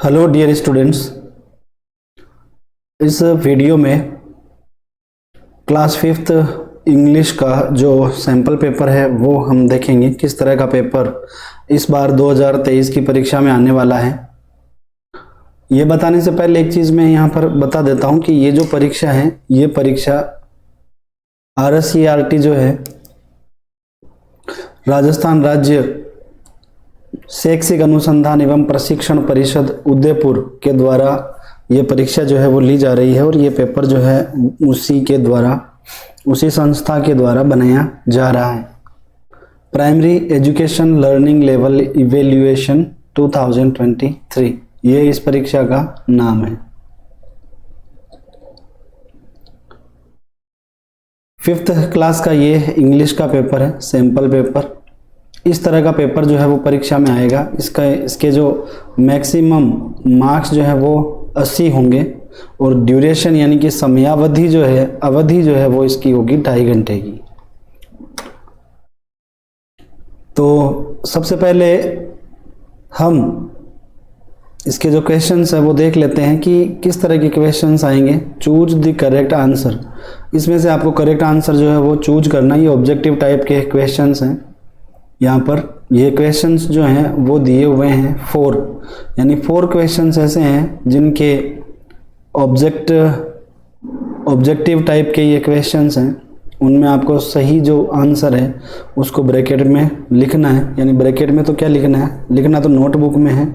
Hello dear students, इस video में class 5th English का जो सैम्पल पेपर है वो हम देखेंगे किस तरह का पेपर इस बार 2023 की परीक्षा में आने वाला है। ये बताने से पहले एक चीज़ मैं यहाँ पर बता देता हूँ कि ये जो परीक्षा है ये परीक्षा RSCERT जो है राजस्थान राज्य शैक्षिक अनुसंधान एवं प्रशिक्षण परिषद उदयपुर के द्वारा ये परीक्षा जो है वो ली जा रही है और ये पेपर जो है उसी संस्था के द्वारा बनाया जा रहा है। Primary education learning level evaluation 2023 ये इस परीक्षा का नाम है। 5th क्लास का ये इंग्लिश का पेपर है, सैम्पल पेपर। इस तरह का पेपर जो है वो परीक्षा में आएगा। इसके जो मैक्सिमम मार्क्स जो है वो 80 होंगे और ड्यूरेशन यानी कि समयावधि अवधि जो है वो इसकी होगी 2.5 घंटे की। तो सबसे पहले हम इसके जो क्वेश्चंस है वो देख लेते हैं कि किस तरह के क्वेश्चंस आएंगे। चूज द करेक्ट आंसर, इसमें से आपको करेक्ट आंसर जो है वो चूज करना। ये ऑब्जेक्टिव टाइप के क्वेश्चंस हैं। यहाँ पर ये क्वेश्चंस जो हैं वो दिए हुए हैं 4, यानी 4 क्वेश्चंस ऐसे हैं जिनके ऑब्जेक्टिव टाइप के ये क्वेश्चंस हैं। उनमें आपको सही जो आंसर है उसको ब्रैकेट में लिखना है। यानी ब्रैकेट में तो क्या लिखना है, लिखना तो नोटबुक में है,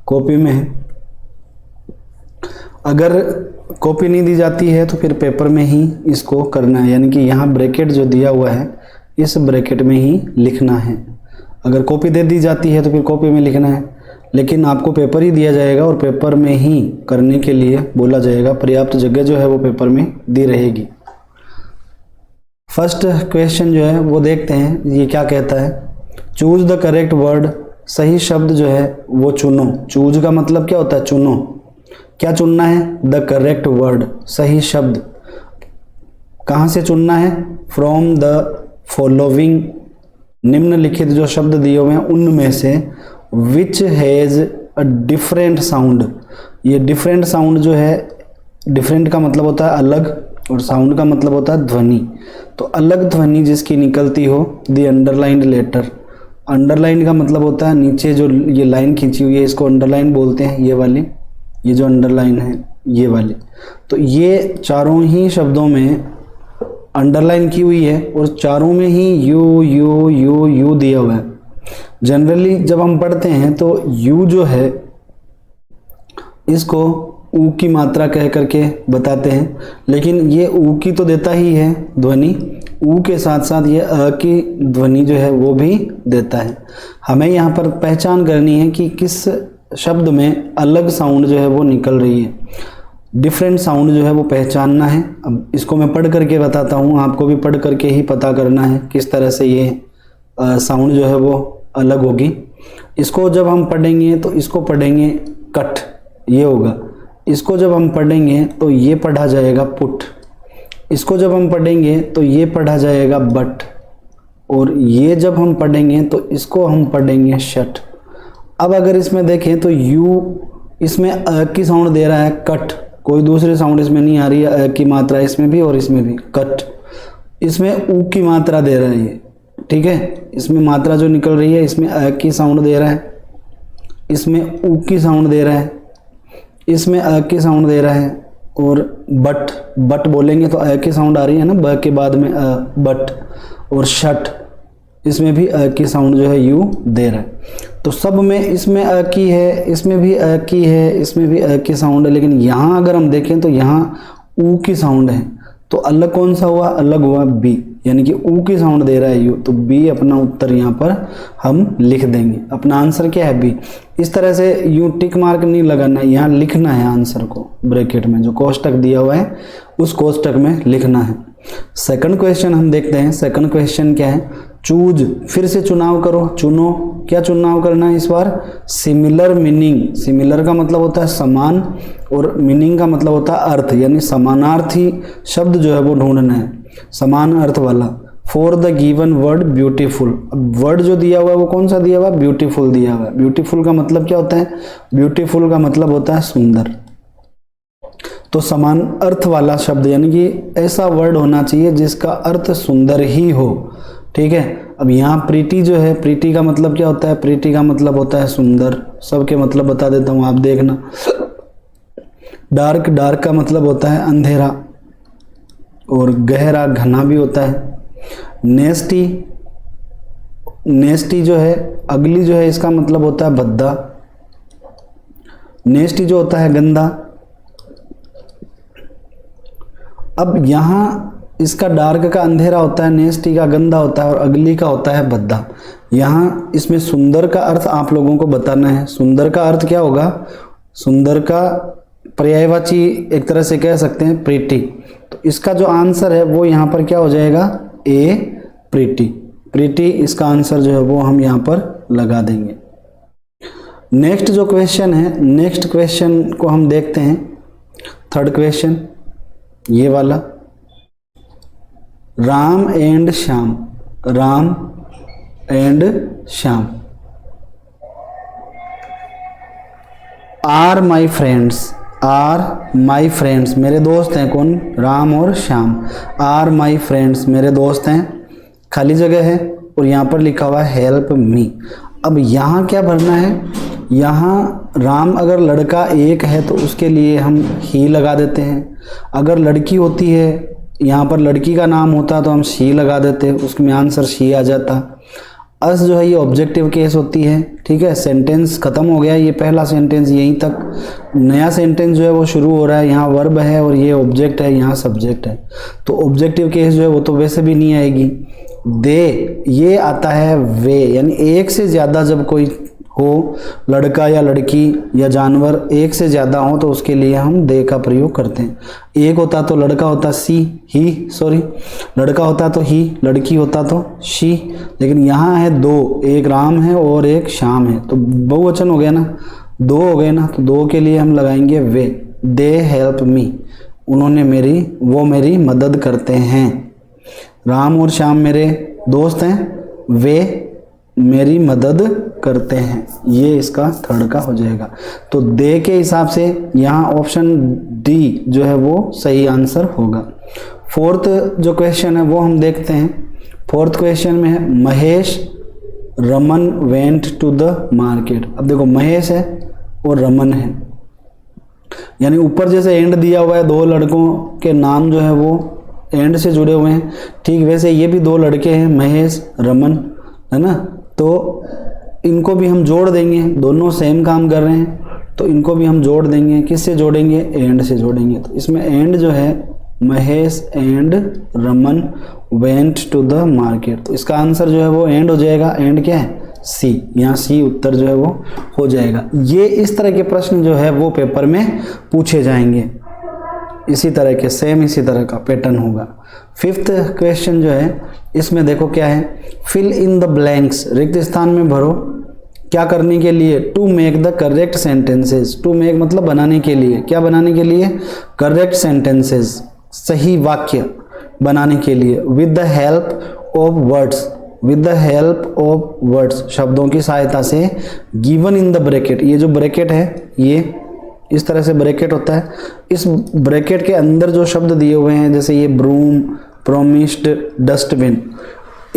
कॉपी में है। अगर कॉपी नहीं दी जाती है तो फिर पेपर में ही इसको करना है। यानी कि यहाँ ब्रैकेट जो दिया हुआ है इस ब्रैकेट में ही लिखना है। अगर कॉपी दे दी जाती है तो फिर कॉपी में लिखना है, लेकिन आपको पेपर ही दिया जाएगा और पेपर में ही करने के लिए बोला जाएगा। पर्याप्त जगह जो है वो पेपर में दी रहेगी। फर्स्ट क्वेश्चन जो है वो देखते हैं, ये क्या कहता है। चूज द करेक्ट वर्ड, सही शब्द जो है वो चुनो। चूज का मतलब क्या होता है, चुनो। क्या चुनना है, द करेक्ट वर्ड, सही शब्द। कहाँ से चुनना है, फ्रॉम द फॉलोइंग, निम्नलिखित जो शब्द दिए हुए हैं उनमें से which has a different sound. ये डिफरेंट साउंड जो है, डिफरेंट का मतलब होता है अलग और साउंड का मतलब होता है ध्वनि। तो अलग ध्वनि जिसकी निकलती हो, द अंडरलाइंड लेटर। अंडरलाइन का मतलब होता है नीचे जो ये लाइन खींची हुई है इसको अंडरलाइन बोलते हैं। ये वाली, ये जो अंडरलाइन है ये वाली। तो ये चारों ही शब्दों में अंडरलाइन की हुई है और चारों में ही यू दिया हुआ है। जनरली जब हम पढ़ते हैं तो यू जो है इसको ऊ की मात्रा कह करके बताते हैं, लेकिन ये ऊ की तो देता ही है ध्वनि, ऊ के साथ साथ ये अ की ध्वनि जो है वो भी देता है। हमें यहाँ पर पहचान करनी है कि किस शब्द में अलग साउंड जो है वो निकल रही है, डिफरेंट साउंड जो है वो पहचानना है। अब इसको मैं पढ़ करके बताता हूँ, आपको भी पढ़ करके ही पता करना है किस तरह से ये साउंड जो है वो अलग होगी। इसको जब हम पढ़ेंगे तो इसको पढ़ेंगे कट, ये होगा। इसको जब हम पढ़ेंगे तो ये पढ़ा जाएगा पुट। इसको जब हम पढ़ेंगे तो ये पढ़ा जाएगा बट। और ये जब हम पढ़ेंगे तो इसको हम पढ़ेंगे शट। अब अगर इसमें देखें तो यू इसमें अ की साउंड दे रहा है कट, कोई दूसरी साउंड इसमें नहीं आ रही है। अ की मात्रा इसमें भी और इसमें भी कट। इसमें ऊ की मात्रा दे रहा है ये, ठीक है। इसमें मात्रा जो निकल रही है इसमें अ की साउंड दे रहा है, इसमें ऊ की साउंड दे रहा है, इसमें अ की साउंड दे रहा है। और बट बोलेंगे तो अ की साउंड आ रही है ना, ब के बाद में अ, बट। और शट, इसमें भी अ की साउंड जो है यू दे रहा है। तो सब में इसमें अ की है, इसमें भी अ की है, इसमें भी अ की साउंड है। लेकिन यहाँ अगर हम देखें तो यहाँ ऊ की साउंड है। तो अलग कौन सा हुआ, अलग हुआ बी, यानी कि ऊ की साउंड दे रहा है यू। तो बी अपना उत्तर यहाँ पर हम लिख देंगे। अपना आंसर क्या है, बी। इस तरह से यूँ टिक मार्क नहीं लगाना है, यहाँ लिखना है आंसर को ब्रैकेट में जो कोष्टक दिया हुआ है उस कोष्टक में लिखना है। सेकंड क्वेश्चन हम देखते हैं। सेकंड क्वेश्चन क्या है, चूज, फिर से चुनाव करो, चुनो। क्या चुनाव करना है इस बार, सिमिलर मीनिंग। सिमिलर का मतलब होता है समान और मीनिंग का मतलब होता है अर्थ, यानी समानार्थी शब्द जो है वो ढूंढना है, समान अर्थ वाला। For the given word beautiful. Word जो दिया हुआ है वो कौन सा दिया हुआ है? ब्यूटीफुल दिया हुआ है। ब्यूटीफुल का मतलब क्या होता है? ब्यूटीफुल का मतलब होता है सुंदर। तो समान अर्थ वाला शब्द, यानी कि ऐसा वर्ड होना चाहिए जिसका अर्थ सुंदर ही हो। ठीक है, अब यहाँ प्रीटी जो है, प्रीटी का मतलब क्या होता है? प्रीटी का मतलब होता है सुंदर। सबके मतलब बता देता हूँ, आप देखना। डार्क, डार्क का मतलब होता है अंधेरा, और गहरा, घना भी होता है। नेस्टी, नेस्टी जो है, अगली जो है, इसका मतलब होता है भद्दा। नेस्टी जो होता है गंदा। अब यहाँ इसका डार्क का अंधेरा होता है, नेस्टी का गंदा होता है, और अगली का होता है भद्दा। यहाँ इसमें सुंदर का अर्थ आप लोगों को बताना है। सुंदर का अर्थ क्या होगा? सुंदर का पर्यायवाची एक तरह से कह सकते हैं प्रीटी। तो इसका जो आंसर है वो यहाँ पर क्या हो जाएगा? ए, प्रीटी। प्रीटी इसका आंसर जो है वो हम यहाँ पर लगा देंगे। नेक्स्ट जो क्वेश्चन है, नेक्स्ट क्वेश्चन को हम देखते हैं। थर्ड क्वेश्चन ये वाला, Ram and Shyam. Ram and Shyam are my friends. Are my friends, मेरे दोस्त हैं। कौन? राम और श्याम। आर माई फ्रेंड्स, मेरे दोस्त हैं। खाली जगह है और यहाँ पर लिखा हुआ है हेल्प मी। अब यहाँ क्या भरना है? यहाँ राम अगर लड़का एक है तो उसके लिए हम ही लगा देते हैं। अगर लड़की होती है, यहाँ पर लड़की का नाम होता तो हम शी लगा देते, उसमें आंसर शी आ जाता। अस जो है ये ऑब्जेक्टिव केस होती है। ठीक है, सेंटेंस खत्म हो गया, ये पहला सेंटेंस यहीं तक। नया सेंटेंस जो है वो शुरू हो रहा है। यहाँ वर्ब है और ये ऑब्जेक्ट है, यहाँ सब्जेक्ट है। तो ऑब्जेक्टिव केस जो है वो तो वैसे भी नहीं आएगी। दे, ये आता है वे, यानी एक से ज़्यादा जब कोई हो, लड़का या लड़की या जानवर एक से ज़्यादा हो तो उसके लिए हम दे का प्रयोग करते हैं। एक होता तो लड़का होता लड़का होता तो ही, लड़की होता तो शी। लेकिन यहाँ है दो, एक राम है और एक श्याम है, तो बहुवचन हो गया ना, दो हो गए ना। तो दो के लिए हम लगाएंगे वे। दे हेल्प मी, उन्होंने वो मेरी मदद करते हैं। राम और श्याम मेरे दोस्त हैं, वे मेरी मदद करते हैं। ये इसका थर्ड का हो जाएगा। तो दे के हिसाब से यहाँ ऑप्शन डी जो है वो सही आंसर होगा। फोर्थ जो क्वेश्चन है वो हम देखते हैं। फोर्थ क्वेश्चन में है Mahesh Raman went to the market. अब देखो महेश है और रमन है, यानी ऊपर जैसे एंड दिया हुआ है, दो लड़कों के नाम जो है वो एंड से जुड़े हुए हैं, ठीक वैसे ये भी दो लड़के हैं, महेश रमन, है ना। तो इनको भी हम जोड़ देंगे, दोनों सेम काम कर रहे हैं तो इनको भी हम जोड़ देंगे। किससे जोड़ेंगे? एंड से जोड़ेंगे। तो इसमें एंड जो है Mahesh and Raman went to the market, तो इसका आंसर जो है वो एंड हो जाएगा। एंड क्या है? सी। यहाँ सी उत्तर जो है वो हो जाएगा। ये इस तरह के प्रश्न जो है वो पेपर में पूछे जाएंगे, इसी तरह के सेम इसी तरह का पैटर्न होगा। फिफ्थ क्वेश्चन जो है इसमें देखो क्या है, फिल इन द ब्लैंक्स, रिक्त स्थान में भरो। क्या करने के लिए? To make the correct sentences. To make मतलब बनाने के लिए। क्या बनाने के लिए? करेक्ट सेंटेंसेस, सही वाक्य बनाने के लिए। With the help of words, with the help of words, शब्दों की सहायता से। गिवन इन द ब्रैकेट, ये जो ब्रैकेट है ये इस तरह से ब्रैकेट होता है। इस ब्रैकेट के अंदर जो शब्द दिए हुए हैं, जैसे ये ब्रूम, प्रोमिस्ड, डस्टबिन,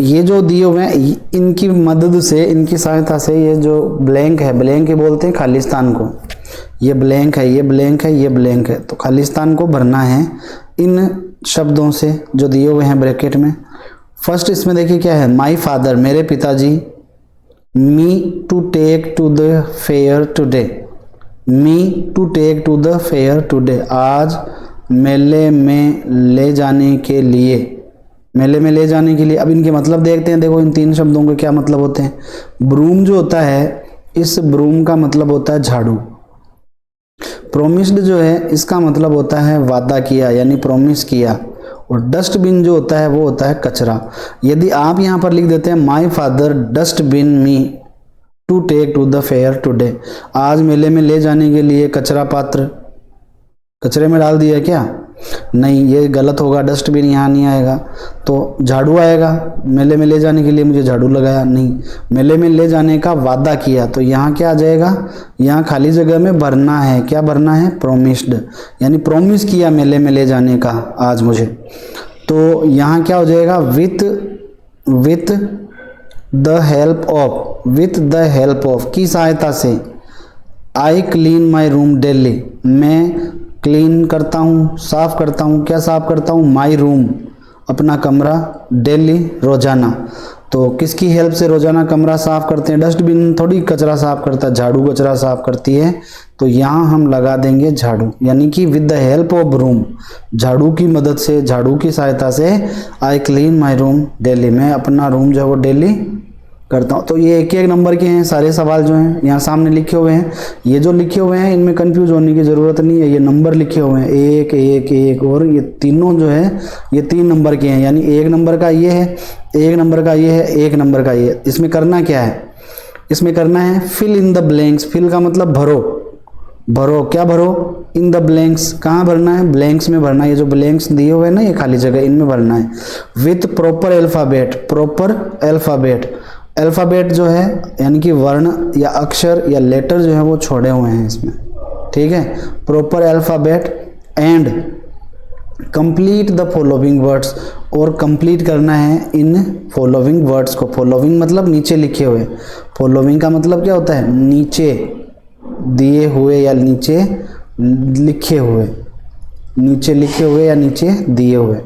ये जो दिए हुए हैं, इनकी मदद से, इनकी सहायता से ये जो ब्लैंक है, ब्लैंक ही बोलते हैं खालिस्तान को, ये ब्लैंक है, ये ब्लैंक है, ये ब्लैंक है, तो खालिस्तान को भरना है इन शब्दों से जो दिए हुए हैं ब्रैकेट में। फर्स्ट इसमें देखिए क्या है, माई फादर, मेरे पिताजी। Me to take to the fair today, me to take to the fair today, आज मेले में ले जाने के लिए, मेले में ले जाने के लिए। अब इनके मतलब देखते हैं। देखो इन तीन शब्दों के क्या मतलब होते हैं। ब्रूम जो होता है, इस ब्रूम का मतलब होता है झाड़ू। प्रोमिस्ड जो है इसका मतलब होता है वादा किया, यानी प्रोमिस किया। और डस्टबिन जो होता है वो होता है कचरा। यदि आप यहाँ पर लिख देते हैं my father dustbin me to take to the fair today, आज मेले में ले जाने के लिए कचरा पात्र, कचरे में डाल दिया क्या, नहीं, ये गलत होगा, डस्टबिन यहाँ नहीं आएगा। तो झाड़ू आएगा, मेले में ले जाने के लिए मुझे झाड़ू लगाया, नहीं, मेले में ले जाने का वादा किया, तो यहाँ क्या आ जाएगा, यहाँ खाली जगह में भरना है, क्या भरना है, प्रोमिस्ड, यानी प्रोमिस किया मेले में ले जाने का आज मुझे। तो यहाँ क्या हो जाएगा, विथ द हेल्प ऑफ की सहायता से, I clean my room daily, मैं क्लीन करता हूँ, साफ करता हूँ, क्या साफ करता हूँ, माई रूम, अपना कमरा, डेली, रोजाना। तो किसकी हेल्प से रोजाना कमरा साफ करते हैं, डस्टबिन थोड़ी कचरा साफ करता है, झाड़ू कचरा साफ करती है, तो यहाँ हम लगा देंगे झाड़ू, यानी कि with the help of room, झाड़ू की मदद से, झाड़ू की सहायता से, I clean my room daily, मैं अपना रूम जो है वो डेली करता हूँ। तो ये एक एक नंबर के हैं सारे सवाल जो हैं यहाँ सामने लिखे हुए हैं। ये जो लिखे हुए हैं इनमें कंफ्यूज होने की ज़रूरत नहीं है, ये नंबर लिखे हुए हैं, एक एक एक, और ये तीनों जो है ये 3 नंबर के हैं, यानी 1 नंबर का ये है, 1 नंबर का ये है, 1 नंबर का ये है। इसमें करना क्या है, इसमें करना है fill in the blanks, fill का मतलब भरो, भरो, क्या भरो, इन द ब्लैंक्स, कहाँ भरना है, ब्लैंक्स में भरना है, ये जो ब्लैंक्स दिए हुए हैं ना ये खाली जगह, इनमें भरना है, with proper alphabet, proper alphabet, alphabet जो है यानी कि वर्ण या अक्षर या लेटर जो है वो छोड़े हुए हैं इसमें, ठीक है, proper alphabet, and complete the following words, और कंप्लीट करना है इन फॉलोइंग वर्ड्स को, फॉलोइंग मतलब नीचे लिखे हुए, फॉलोइंग का मतलब क्या होता है, नीचे दिए हुए या नीचे लिखे हुए, नीचे लिखे हुए या नीचे दिए हुए,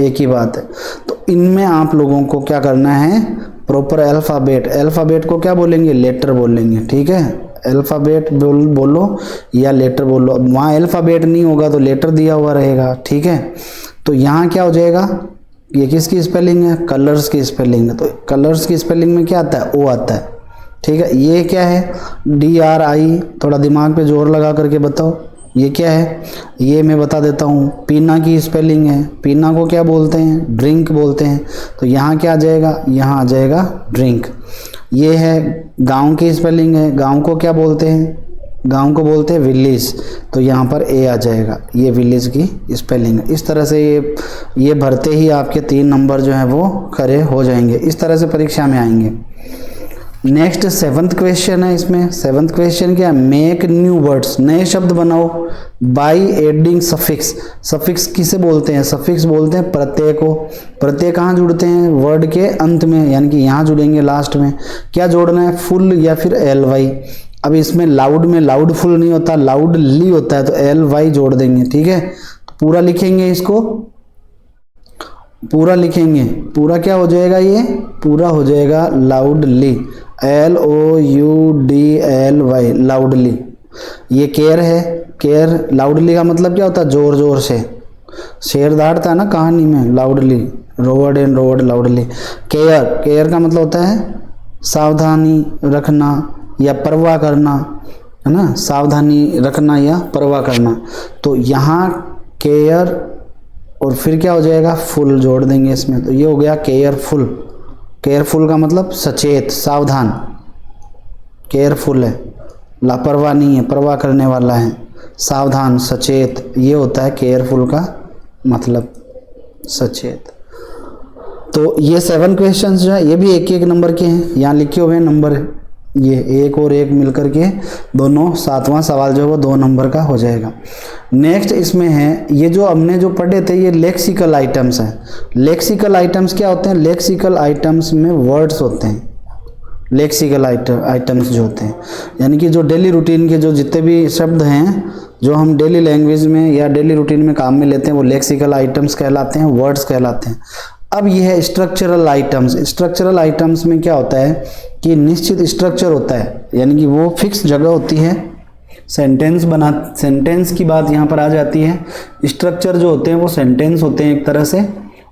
एक ही बात है। तो इनमें आप लोगों को क्या करना है, प्रॉपर अल्फ़ाबेट, अल्फ़ाबेट को क्या बोलेंगे, लेटर बोलेंगे, ठीक है, अल्फ़ाबेट बोलो या लेटर बोलो, वहाँ अल्फ़ाबेट नहीं होगा तो लेटर दिया हुआ रहेगा, ठीक है। तो यहाँ क्या हो जाएगा, ये किसकी स्पेलिंग है, कलर्स की स्पेलिंग है, तो कलर्स की स्पेलिंग में क्या आता है, ओ आता है, ठीक है। ये क्या है, DRI, थोड़ा दिमाग पे जोर लगा करके बताओ, ये क्या है, ये मैं बता देता हूँ, पीना की स्पेलिंग है, पीना को क्या बोलते हैं, ड्रिंक बोलते हैं, तो यहाँ क्या आ जाएगा, यहाँ आ जाएगा ड्रिंक। ये है गांव की स्पेलिंग है, गांव को क्या बोलते हैं, गांव को बोलते हैं विलेज, तो यहाँ पर ए आ जाएगा, ये विलेज की स्पेलिंग है। इस तरह से ये भरते ही आपके 3 नंबर जो हैं वो खरे हो जाएंगे, इस तरह से परीक्षा में आएंगे। नेक्स्ट 7th क्वेश्चन है, इसमें 7th क्वेश्चन क्या है, मेक न्यू वर्ड्स, नए शब्द बनाओ, बाय एडिंग सफिक्स, सफिक्स किसे बोलते हैं, सफिक्स बोलते हैं प्रत्यय को, प्रत्यय कहाँ जुड़ते हैं, वर्ड के अंत में, यानी कि यहाँ जुड़ेंगे लास्ट में, क्या जोड़ना है, फुल या फिर LY। अब इसमें लाउड में लाउडफुल नहीं होता, लाउडली होता है, तो LY जोड़ देंगे, ठीक है। तो पूरा लिखेंगे इसको, पूरा लिखेंगे, पूरा क्या हो जाएगा, ये पूरा हो जाएगा लाउडली, LOUDLY, लाउडली। ये केयर है, केयर, लाउडली का मतलब क्या होता है, जोर जोर से, शेर दहाड़ता है ना कहानी में, loudly, roared and roared, loudly. Care, care का मतलब होता है सावधानी रखना या परवाह करना, है ना, सावधानी रखना या परवाह करना। तो यहाँ केयर और फिर क्या हो जाएगा, फुल जोड़ देंगे इसमें, तो ये हो गया केयरफुल। केयरफुल का मतलब सचेत, सावधान, केयरफुल है, लापरवाह नहीं है, परवाह करने वाला है, सावधान, सचेत, ये होता है केयरफुल का मतलब, सचेत। तो ये 7 क्वेश्चंस जो है ये भी एक एक नंबर के हैं, यहाँ लिखे हुए हैं नंबर, ये 1 और 1 मिलकर के दोनों 7वां सवाल जो है वो 2 नंबर का हो जाएगा। नेक्स्ट इसमें है, ये जो हमने जो पढ़े थे ये लेक्सिकल आइटम्स हैं। लेक्सिकल आइटम्स क्या होते हैं, लेक्सिकल आइटम्स में वर्ड्स होते हैं, लेक्सिकल आइटम्स जो होते हैं, यानी कि जो डेली रूटीन के जो जितने भी शब्द हैं जो हम डेली लैंग्वेज में या डेली रूटीन में काम में लेते हैं वो लेक्सिकल आइटम्स कहलाते हैं, वर्ड्स कहलाते हैं। अब ये है स्ट्रक्चरल आइटम्स। स्ट्रक्चरल आइटम्स में क्या होता है कि निश्चित स्ट्रक्चर होता है, यानी कि वो फिक्स जगह होती है, सेंटेंस की बात यहाँ पर आ जाती है। स्ट्रक्चर जो होते हैं वो सेंटेंस होते हैं एक तरह से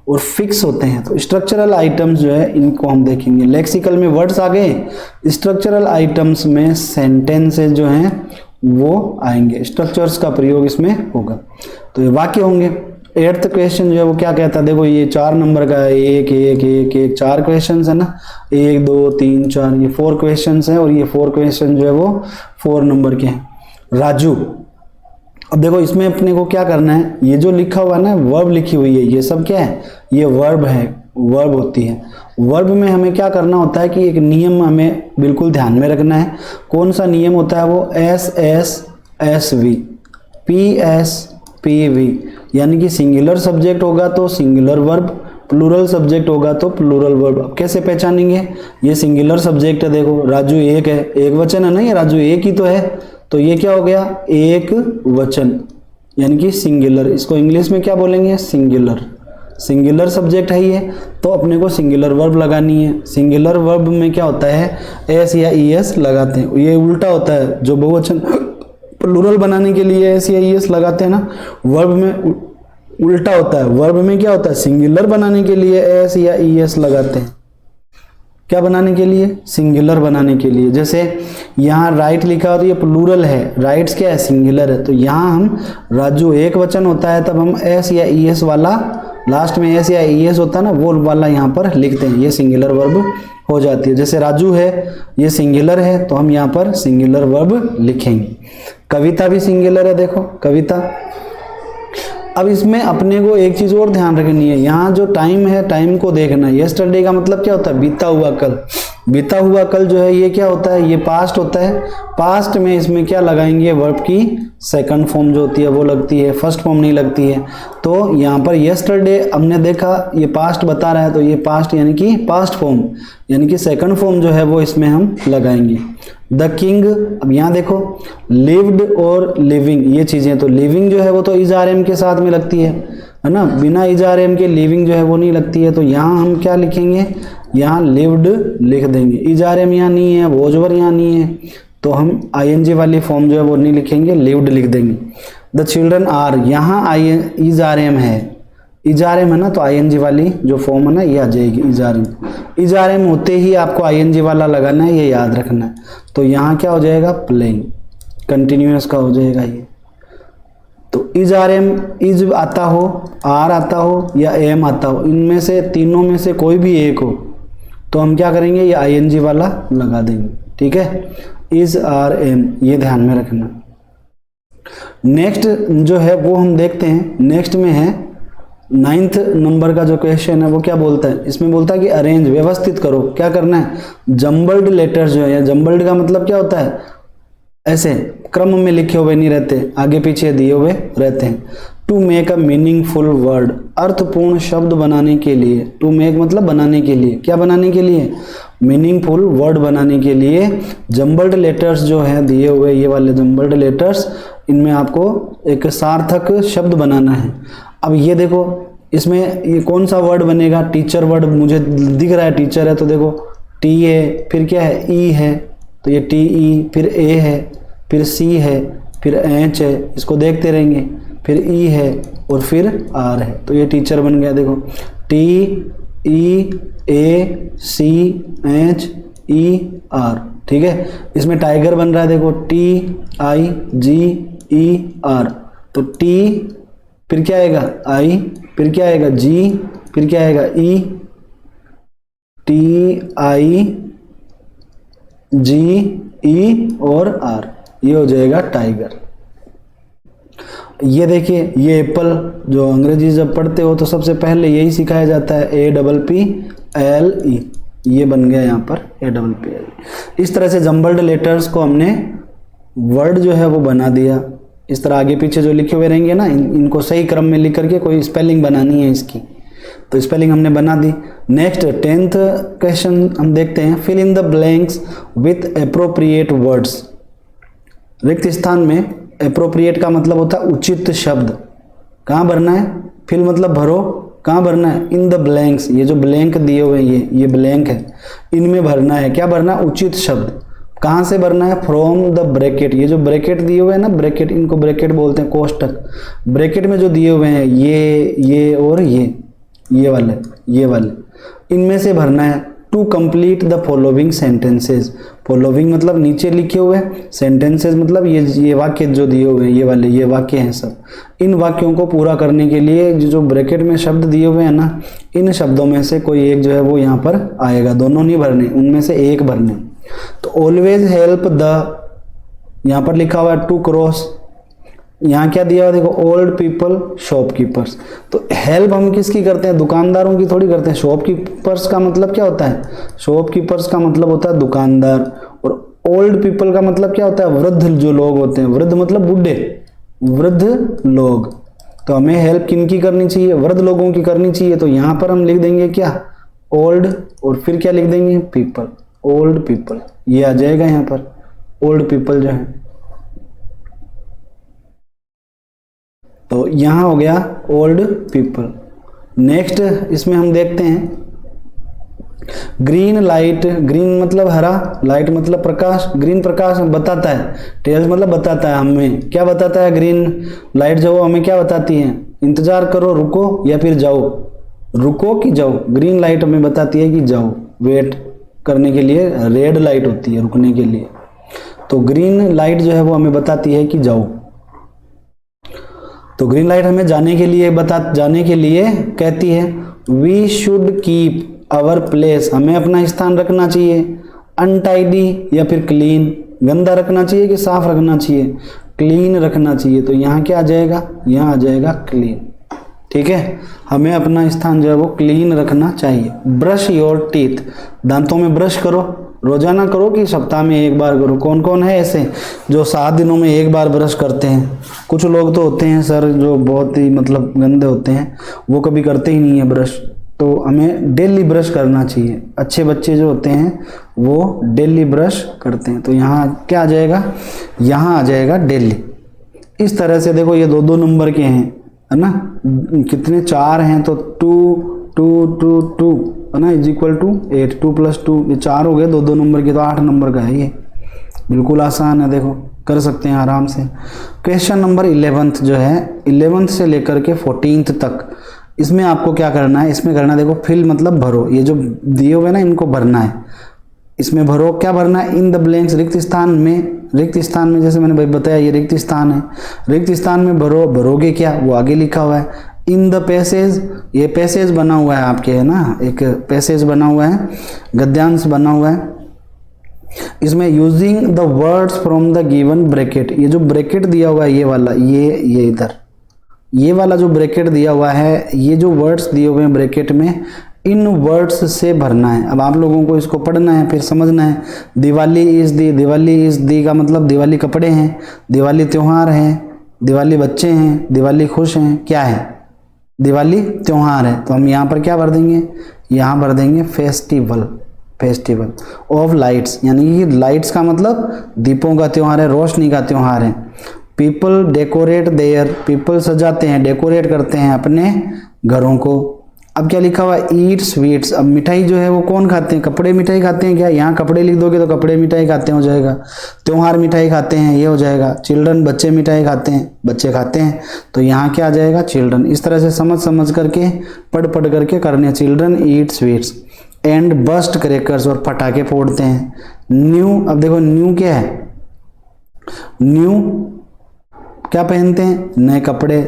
और फिक्स होते हैं। तो स्ट्रक्चरल आइटम्स जो है इनको हम देखेंगे। लेक्सिकल में वर्ड्स आ गए, स्ट्रक्चरल आइटम्स में सेंटेंसेस जो हैं वो आएंगे, स्ट्रक्चर्स का प्रयोग इसमें होगा। तो ये वाक्य होंगे। 8th क्वेश्चन जो है वो क्या कहता है, देखो ये 4 नंबर का है, 1 1 1 1 4 क्वेश्चन है ना, 1 2 3 4, ये 4 क्वेश्चन है और ये 4 क्वेश्चन जो है वो 4 नंबर के हैं। राजू अब देखो इसमें अपने को क्या करना है, ये जो लिखा हुआ है ना वर्ब लिखी हुई है, ये सब क्या है, ये वर्ब है, वर्ब होती है। वर्ब में हमें क्या करना होता है कि एक नियम हमें बिल्कुल ध्यान में रखना है। कौन सा नियम होता है वो, S S S V, P S P V, यानी कि सिंगुलर सब्जेक्ट होगा तो सिंगुलर वर्ब, प्लूरल सब्जेक्ट होगा तो प्लूरल वर्ब। अब कैसे पहचानेंगे, ये सिंगुलर सब्जेक्ट है, देखो राजू एक है, एक वचन है ना, ये राजू एक ही तो है, तो ये क्या हो गया, एक वचन यानी कि सिंगुलर। इसको इंग्लिश में क्या बोलेंगे, सिंगुलर। सिंगुलर सब्जेक्ट है ये, तो अपने को सिंगुलर वर्ब लगानी है। सिंगुलर वर्ब में क्या होता है, एस या ई एस लगाते हैं। ये उल्टा होता है, जो बहुवचन प्लूरल बनाने के लिए एस या ई एस लगाते हैं ना, वर्ब में उल्टा होता है। वर्ब में क्या होता है, सिंगुलर बनाने के लिए एस या ई एस लगाते हैं। क्या बनाने के लिए, सिंगुलर बनाने के लिए। जैसे यहाँ राइट लिखा हो तो ये प्लूरल है, राइट्स क्या है, सिंगुलर है, तो यहाँ हम राजू एक वचन होता है तब हम एस या ई एस वाला, लास्ट में एस या ई एस होता है ना, वो वाला यहाँ पर लिखते हैं, ये सिंगुलर वर्ब हो जाती है। जैसे राजू है ये सिंगुलर है तो हम यहाँ पर सिंगुलर वर्ब लिखेंगे। कविता भी सिंगुलर है, देखो कविता। अब इसमें अपने को एक चीज और ध्यान रखनी है, यहाँ जो टाइम है टाइम को देखना है। यस्टरडे का मतलब क्या होता है, बीता हुआ कल। बीता हुआ कल जो है ये क्या होता है, ये पास्ट होता है। पास्ट में इसमें क्या लगाएंगे, वर्ब की सेकंड फॉर्म जो होती है वो लगती है, फर्स्ट फॉर्म नहीं लगती है। तो यहाँ पर यस्टरडे हमने देखा ये पास्ट बता रहा है, तो ये पास्ट यानी कि पास्ट फॉर्म यानी कि सेकंड फॉर्म जो है वो इसमें हम लगाएंगे। द किंग, अब यहाँ देखो लिव्ड और लिविंग ये चीजें, तो लिविंग जो है वो तो इज आर एम के साथ में लगती है ना, बिना इज आर एम के लिविंग जो है वो नहीं लगती है। तो यहाँ हम क्या लिखेंगे, यहाँ लिव्ड लिख देंगे। इज आर एम यहाँ नहीं है, वोजवर यहाँ नहीं है, तो हम आईएनजी वाली फॉर्म जो है वो नहीं लिखेंगे, लिव्ड लिख देंगे। द चिल्ड्रन आर, यहाँ आई इज आर एम है, इज आर एम है ना, तो आईएनजी वाली जो फॉर्म है ना ये आ जाएगी is R M. Is R M होते ही आपको आईएनजी वाला लगाना है, ये याद रखना है। तो यहाँ क्या हो जाएगा, प्लेइंग, कंटिन्यूअस का हो जाएगा ये। तो इज आर एम, इज आता हो, आर आता हो या एम आता हो, इनमें से तीनों में से कोई भी एक हो तो हम क्या करेंगे, ये आईएनजी वाला लगा देंगे। ठीक है, इज आर एम, ये ध्यान में रखना। नेक्स्ट जो है वो हम देखते हैं, नेक्स्ट में है 9th नंबर का जो क्वेश्चन है वो क्या बोलता है, इसमें बोलता है कि अरेंज, व्यवस्थित करो। क्या करना है, जम्बल्ड लेटर्स जो है, जम्बल्ड का मतलब क्या होता है, ऐसे क्रम में लिखे हुए नहीं रहते, आगे पीछे दिए हुए रहते हैं। To make a meaningful word, अर्थपूर्ण शब्द बनाने के लिए। टू मेक मतलब बनाने के लिए, क्या बनाने के लिए, मीनिंगफुल वर्ड बनाने के लिए जम्बल्ड लेटर्स जो है दिए हुए, ये वाले जम्बल्ड लेटर्स, इनमें आपको एक सार्थक शब्द बनाना है। अब ये देखो इसमें ये कौन सा वर्ड बनेगा, टीचर वर्ड मुझे दिख रहा है, टीचर है तो देखो टी है, फिर क्या है, ई है, तो ये टी ई, फिर ए है, फिर सी है, फिर एच है, इसको देखते रहेंगे, फिर ई है और फिर आर है, तो ये टीचर बन गया। देखो T E A C H E R, ठीक है। इसमें टाइगर बन रहा है, देखो T I G E R, तो टी फिर क्या आएगा, आई, फिर क्या आएगा, जी, फिर क्या आएगा, ई, टी आई जी ई और आर, ये हो जाएगा टाइगर। ये देखिए ये एप्पल, जो अंग्रेजी जब पढ़ते हो तो सबसे पहले यही सिखाया जाता है, A double P L E, ये बन गया यहाँ पर ए डबल पी एल। इस तरह से जम्बल्ड लेटर्स को हमने वर्ड जो है वो बना दिया। इस तरह आगे पीछे जो लिखे हुए रहेंगे ना, इनको सही क्रम में लिख करके कोई स्पेलिंग बनानी है इसकी, तो स्पेलिंग हमने बना दी। नेक्स्ट 10th क्वेश्चन हम देखते हैं, fill in the blanks with appropriate words. रिक्त स्थान में एप्रोप्रिएट का मतलब होता है उचित शब्द। कहाँ भरना है, फिल मतलब भरो, कहाँ भरना है, इन द ब्लैंक्स, ये जो ब्लैंक दिए हुए हैं ये ब्लैंक है, इनमें भरना है। क्या भरना है, उचित शब्द। कहाँ से भरना है, फ्रॉम द ब्रैकेट, ये जो ब्रैकेट दिए हुए हैं ना, ब्रैकेट, इनको ब्रैकेट बोलते हैं, कोष्टक। ब्रैकेट में जो दिए हुए हैं ये और ये वाले, इनमें से भरना है। To complete the following sentences, following मतलब नीचे लिखे हुए, सेंटेंसेज मतलब ये वाक्य जो दिए हुए हैं, ये वाक्य हैं सब। इन वाक्यों को पूरा करने के लिए जो ब्रैकेट में शब्द दिए हुए हैं ना, इन शब्दों में से कोई एक जो है वो यहाँ पर आएगा, दोनों नहीं भरने, उनमें से एक भरने। तो ऑलवेज हेल्प द, यहाँ पर लिखा हुआ है टू क्रॉस, यहाँ क्या दिया हुआ देखो, ओल्ड पीपल शॉपकीपर्स। तो हेल्प हम किसकी करते हैं, दुकानदारों की थोड़ी करते हैं। शॉपकीपर्स का मतलब क्या होता है, शॉपकीपर्स का मतलब होता है दुकानदार, और ओल्ड पीपल का मतलब क्या होता है, वृद्ध जो लोग होते हैं। वृद्ध मतलब बूढ़े, वृद्ध लोग। तो हमें हेल्प किनकी करनी चाहिए, वृद्ध लोगों की करनी चाहिए। तो यहाँ पर हम लिख देंगे क्या, ओल्ड, और फिर क्या लिख देंगे, पीपल, ओल्ड पीपल, ये आ जाएगा यहाँ पर ओल्ड पीपल जो है। तो यहाँ हो गया ओल्ड पीपल। नेक्स्ट इसमें हम देखते हैं ग्रीन लाइट, ग्रीन मतलब हरा, लाइट मतलब प्रकाश। ग्रीन प्रकाश बताता है, टेल्स मतलब बताता है, हमें क्या बताता है, ग्रीन लाइट जो हमें क्या बताती है, इंतजार करो, रुको या फिर जाओ, रुको कि जाओ। ग्रीन लाइट हमें बताती है कि जाओ, वेट करने के लिए। रेड लाइट होती है रुकने के लिए। तो ग्रीन लाइट जो है वो हमें बताती है कि जाओ। तो ग्रीन लाइट हमें जाने के लिए कहती है we should keep our place, हमें अपना स्थान रखना चाहिए, अनटाइडी या फिर क्लीन, गंदा रखना चाहिए कि साफ रखना चाहिए, क्लीन रखना चाहिए। तो यहाँ क्या आ जाएगा, यहाँ आ जाएगा क्लीन। ठीक है, हमें अपना स्थान जो है वो क्लीन रखना चाहिए। ब्रश योर टीथ, दांतों में ब्रश करो, रोजाना करो कि सप्ताह में एक बार करो। कौन कौन है ऐसे जो 7 दिनों में एक बार ब्रश करते हैं। कुछ लोग तो होते हैं सर जो बहुत ही मतलब गंदे होते हैं, वो कभी करते ही नहीं है ब्रश। तो हमें डेली ब्रश करना चाहिए। अच्छे बच्चे जो होते हैं वो डेली ब्रश करते हैं। तो यहाँ क्या आ जाएगा, यहाँ आ जाएगा डेली। इस तरह से देखो ये 2-2 नंबर के हैं, है ना, कितने 4 हैं, तो 2 2 2 2 है ना, इज इक्वल टू 8, 2 + 2, ये 4 हो गए 2-2 नंबर के, तो 8 नंबर का है ये। बिल्कुल आसान है, देखो कर सकते हैं आराम से। क्वेश्चन नंबर 11 जो है, 11 से लेकर के 14 तक, इसमें आपको क्या करना है, इसमें करना है देखो, फिल मतलब भरो, ये जो दिए हुए ना इनको भरना है। इसमें भरो, क्या भरना है, इन द ब्लैंक्स, रिक्त स्थान में। रिक्त स्थान में जैसे मैंने भाई बताया ये रिक्त स्थान है, रिक्त स्थान में भरो, भरोगे क्या, वो आगे लिखा हुआ है। इन द पैसेज, ये पैसेज बना हुआ है आपके, है ना, एक पैसेज बना हुआ है, गद्यांश बना हुआ है। इसमें using the words from the given bracket, ये जो ब्रैकेट दिया हुआ है ये वाला, ये इधर ये वाला जो ब्रैकेट दिया हुआ है, ये जो वर्ड्स दिए हुए हैं ब्रैकेट में, इन वर्ड्स से भरना है। अब आप लोगों को इसको पढ़ना है, फिर समझना है। Diwali is the, Diwali is the का मतलब दिवाली कपड़े हैं, दिवाली त्योहार है, दिवाली बच्चे हैं, दिवाली खुश हैं, क्या है, दिवाली त्योहार है। तो हम यहाँ पर क्या भर देंगे, यहाँ भर देंगे फेस्टिवल, फेस्टिवल ऑफ लाइट्स, यानी कि लाइट्स का मतलब दीपों का त्योहार है, रोशनी का त्योहार है। पीपल डेकोरेट देयर, पीपल सजाते हैं, डेकोरेट करते हैं अपने घरों को। अब क्या लिखा हुआ है, ईट स्वीट्स, अब मिठाई जो है वो कौन खाते हैं, कपड़े मिठाई खाते हैं क्या, यहाँ कपड़े लिख दोगे तो कपड़े मिठाई खाते हैं हो जाएगा। त्योहार मिठाई खाते हैं, ये हो जाएगा। चिल्ड्रन, बच्चे मिठाई खाते हैं, बच्चे खाते हैं, तो यहाँ क्या आ जाएगा, चिल्ड्रन। इस तरह से समझ समझ करके पढ़ करके करने। Children eat sweets and bast crackers, और पटाखे फोड़ते हैं। न्यू, अब देखो न्यू क्या है, न्यू क्या पहनते हैं, नए कपड़े।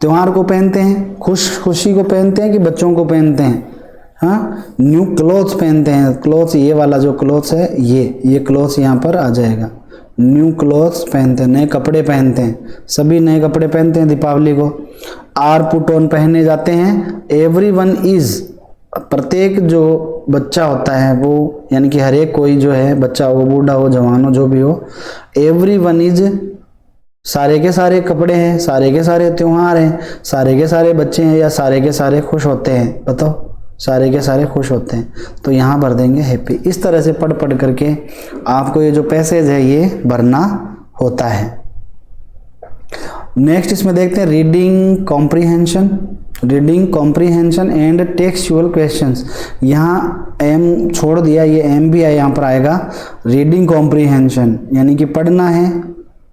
त्योहार को पहनते हैं, खुशी को पहनते हैं कि बच्चों को पहनते हैं, हाँ, न्यू क्लोथ्स पहनते हैं। क्लोथ्स, ये वाला जो क्लोथ्स है ये क्लोथ्स यहाँ पर आ जाएगा। न्यू क्लोथ्स पहनते हैं, नए कपड़े पहनते हैं, सभी नए कपड़े पहनते हैं दीपावली को। आर पुट ऑन, पहने जाते हैं। एवरीवन इज, प्रत्येक जो बच्चा होता है वो, यानी कि हर एक कोई जो है, बच्चा हो, बूढ़ा हो, जवान हो, जो भी हो। एवरीवन इज, सारे के सारे कपड़े हैं, सारे के सारे त्योहार हैं, सारे के सारे बच्चे हैं, या सारे के सारे खुश होते हैं, बताओ, सारे के सारे खुश होते हैं। तो यहाँ भर देंगे हैप्पी। इस तरह से पढ़ करके आपको ये जो पैसेज है ये भरना होता है। नेक्स्ट इसमें देखते हैं reading comprehension, reading comprehension and textual questions. यहाँ एम छोड़ दिया, ये एम भी है, यहाँ पर आएगा रीडिंग कॉम्प्रीहेंशन, यानी कि पढ़ना है,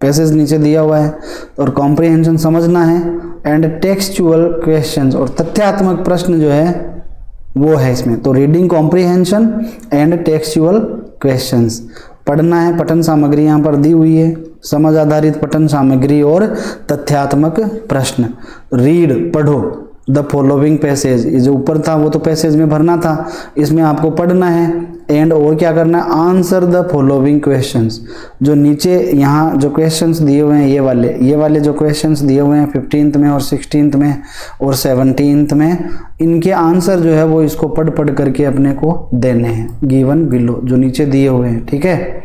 पैसेज नीचे दिया हुआ है, और कॉम्प्रीहेंशन समझना है, एंड टेक्सचुअल क्वेश्चंस, और तथ्यात्मक प्रश्न जो है वो है इसमें। तो reading comprehension and textual questions, पढ़ना है, पठन सामग्री यहाँ पर दी हुई है, समझ आधारित पठन सामग्री और तथ्यात्मक प्रश्न। रीड, पढ़ो, द फॉलोइंग पैसेज, ये जो ऊपर था वो तो पैसेज में भरना था, इसमें आपको पढ़ना है एंड और क्या करना है, आंसर द फॉलोइंग क्वेश्चंस। जो नीचे यहाँ जो क्वेश्चंस दिए हुए हैं ये वाले जो क्वेश्चंस दिए हुए हैं 15th में और 16th में और 17th में, इनके आंसर जो है वो इसको पढ़ करके अपने को देने हैं, गिवन बिलो, जो नीचे दिए हुए हैं। ठीक है,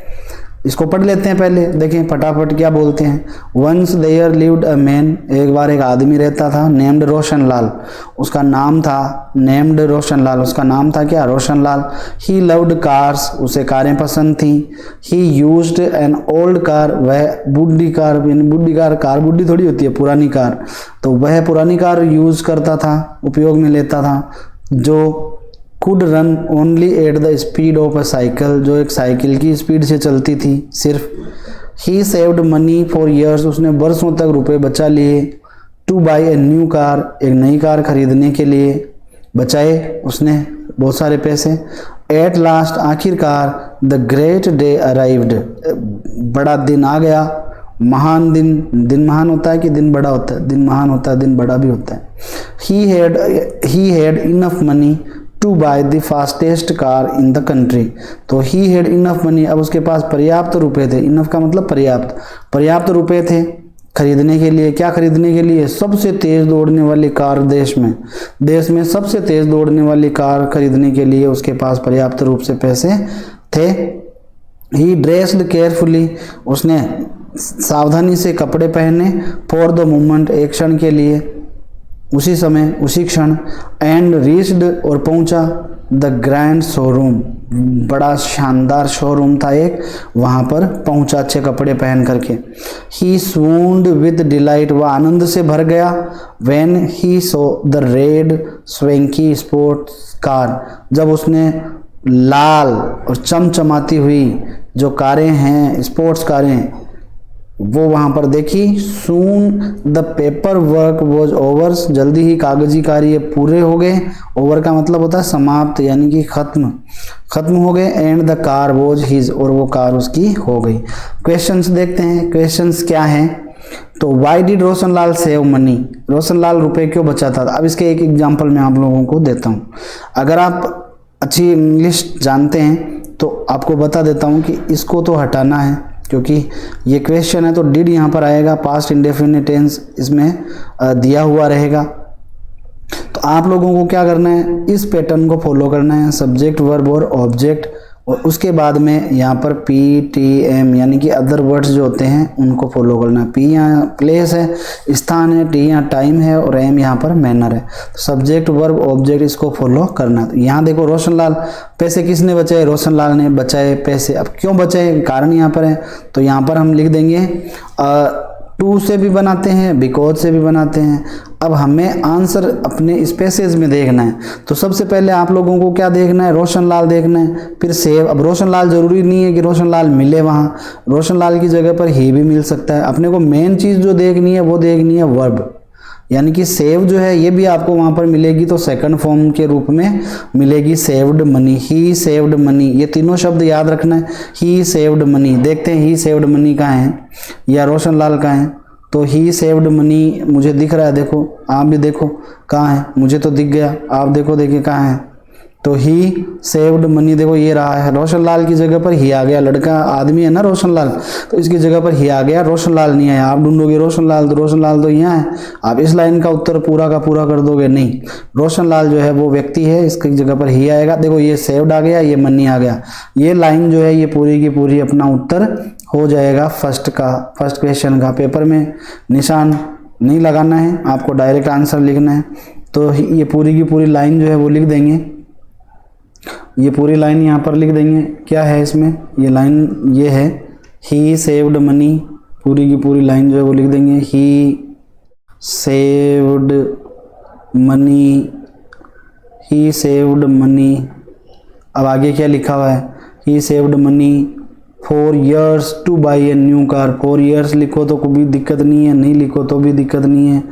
इसको पढ़ लेते हैं पहले, देखें फटाफट क्या बोलते हैं। Once there lived a man, एक बार एक आदमी रहता था, नेम्ड रोशन लाल, उसका नाम था, नेम्ड रोशन लाल, उसका नाम था क्या, Roshan Lal. He loved cars, उसे कारें पसंद थी। ही यूज्ड एन ओल्ड कार, वह बुढ़ी कार, बुढ़ी कार बुढ़ी थोड़ी होती है, पुरानी कार, तो वह पुरानी कार यूज करता था, उपयोग में लेता था, जो could run only at the speed of a cycle, जो एक साइकिल की स्पीड से चलती थी सिर्फ। ही सेव्ड मनी फॉर ईयर्स, उसने वर्षों तक रुपए बचा लिए। To buy a new car, एक नई कार खरीदने के लिए बचाए उसने बहुत सारे पैसे। एट लास्ट, आखिरकार, द ग्रेट डे अराइव्ड, बड़ा दिन आ गया, महान दिन, दिन महान होता है कि दिन बड़ा होता है, दिन महान होता है, दिन बड़ा भी होता है। He had enough money to buy the fastest car in the country, तो ही हैड इनफ मनी, अब उसके पास पर्याप्त रुपए थे, इनफ का मतलब पर्याप्त रुपए थे खरीदने के लिए, क्या खरीदने के लिए, सबसे तेज दौड़ने वाली कार देश में सबसे तेज दौड़ने वाली कार खरीदने के लिए उसके पास पर्याप्त रूप से पैसे थे। ही ड्रेस्ड केयरफुली, उसने सावधानी से कपड़े पहने, फॉर द मोमेंट, एक क्षण के लिए, उसी समय उसी क्षण। एंड रीच्ड, और पहुंचा, द ग्रैंड शोरूम, बड़ा शानदार शोरूम था एक, वहां पर पहुंचा अच्छे कपड़े पहन करके। ही swooned विद डिलाइट, वह आनंद से भर गया। When he saw the red swanky sports car, जब उसने लाल और चमचमाती हुई जो कारें हैं, स्पोर्ट्स कारें, वो वहां पर देखी। Soon the paper work was over, जल्दी ही कागजी कार्य पूरे हो गए। ओवर का मतलब होता है समाप्त, यानी कि खत्म हो गए। And the car was his, और वो कार उसकी हो गई। क्वेश्चंस देखते हैं, क्वेश्चंस क्या हैं। तो why did Roshan Lal save money, Roshan Lal रुपए क्यों बचाता था। अब इसके एक एग्जाम्पल मैं आप लोगों को देता हूँ। अगर आप अच्छी इंग्लिश जानते हैं तो आपको बता देता हूँ कि इसको तो हटाना है, क्योंकि ये क्वेश्चन है तो डिड यहाँ पर आएगा, पास्ट इंडेफिनिट टेंस इसमें दिया हुआ रहेगा। तो आप लोगों को क्या करना है, इस पैटर्न को फॉलो करना है, सब्जेक्ट वर्ब और ऑब्जेक्ट, और उसके बाद में यहाँ पर पी टी एम यानी कि अदर वर्ड्स जो होते हैं उनको फॉलो करना है। पी यहाँ प्लेस है, स्थान है, टी यहाँ टाइम है, और एम यहाँ पर मैनर है। तो सब्जेक्ट वर्ब ऑब्जेक्ट इसको फॉलो करना। तो यहाँ देखो रोशन लाल, पैसे किसने बचाए, रोशन लाल ने बचाए पैसे। अब क्यों बचाए, कारण यहाँ पर है, तो यहाँ पर हम लिख देंगे टू से भी बनाते हैं, बिकॉज से भी बनाते हैं। अब हमें आंसर अपने इस पैसेज में देखना है, तो सबसे पहले आप लोगों को क्या देखना है, रोशन लाल देखना है, फिर सेव। अब रोशन लाल जरूरी नहीं है कि रोशन लाल मिले वहाँ, रोशन लाल की जगह पर ही भी मिल सकता है। अपने को मेन चीज़ जो देखनी है वो देखनी है वर्ब, यानी कि सेव जो है ये भी आपको वहाँ पर मिलेगी, तो सेकंड फॉर्म के रूप में मिलेगी, saved money, he saved money. ये तीनों शब्द याद रखना है, ही सेव्ड मनी। देखते हैं ही सेव्ड मनी कहाँ है या रोशन लाल कहाँ है। तो ही सेव्ड मनी मुझे दिख रहा है, देखो आप भी देखो कहाँ है, मुझे तो दिख गया, आप देखो देखिए कहाँ है। तो ही सेव्ड मनी देखो ये रहा है, रोशन लाल की जगह पर ही आ गया, लड़का आदमी है ना रोशन लाल, तो इसकी जगह पर ही आ गया, रोशन लाल नहीं आया। आप ढूंढोगे रोशन लाल, तो रोशन लाल तो यहाँ है, आप इस लाइन का उत्तर पूरा का पूरा कर दोगे, नहीं, रोशन लाल जो है वो व्यक्ति है, इसकी जगह पर ही आएगा। देखो ये सेव्ड आ गया, ये मनी आ गया, ये लाइन जो है ये पूरी की पूरी अपना उत्तर हो जाएगा फर्स्ट क्वेश्चन का। पेपर में निशान नहीं लगाना है, आपको डायरेक्ट आंसर लिखना है। तो ये पूरी की पूरी लाइन जो है वो लिख देंगे, ये पूरी लाइन यहाँ पर लिख देंगे। क्या है इसमें, ये लाइन ये है, ही सेव्ड मनी, पूरी की पूरी लाइन जो है वो लिख देंगे, he saved money, he saved money. अब आगे क्या लिखा हुआ है, he saved money 4 years to buy a new car. 4 years लिखो तो कोई दिक्कत नहीं है, नहीं लिखो तो भी दिक्कत नहीं है।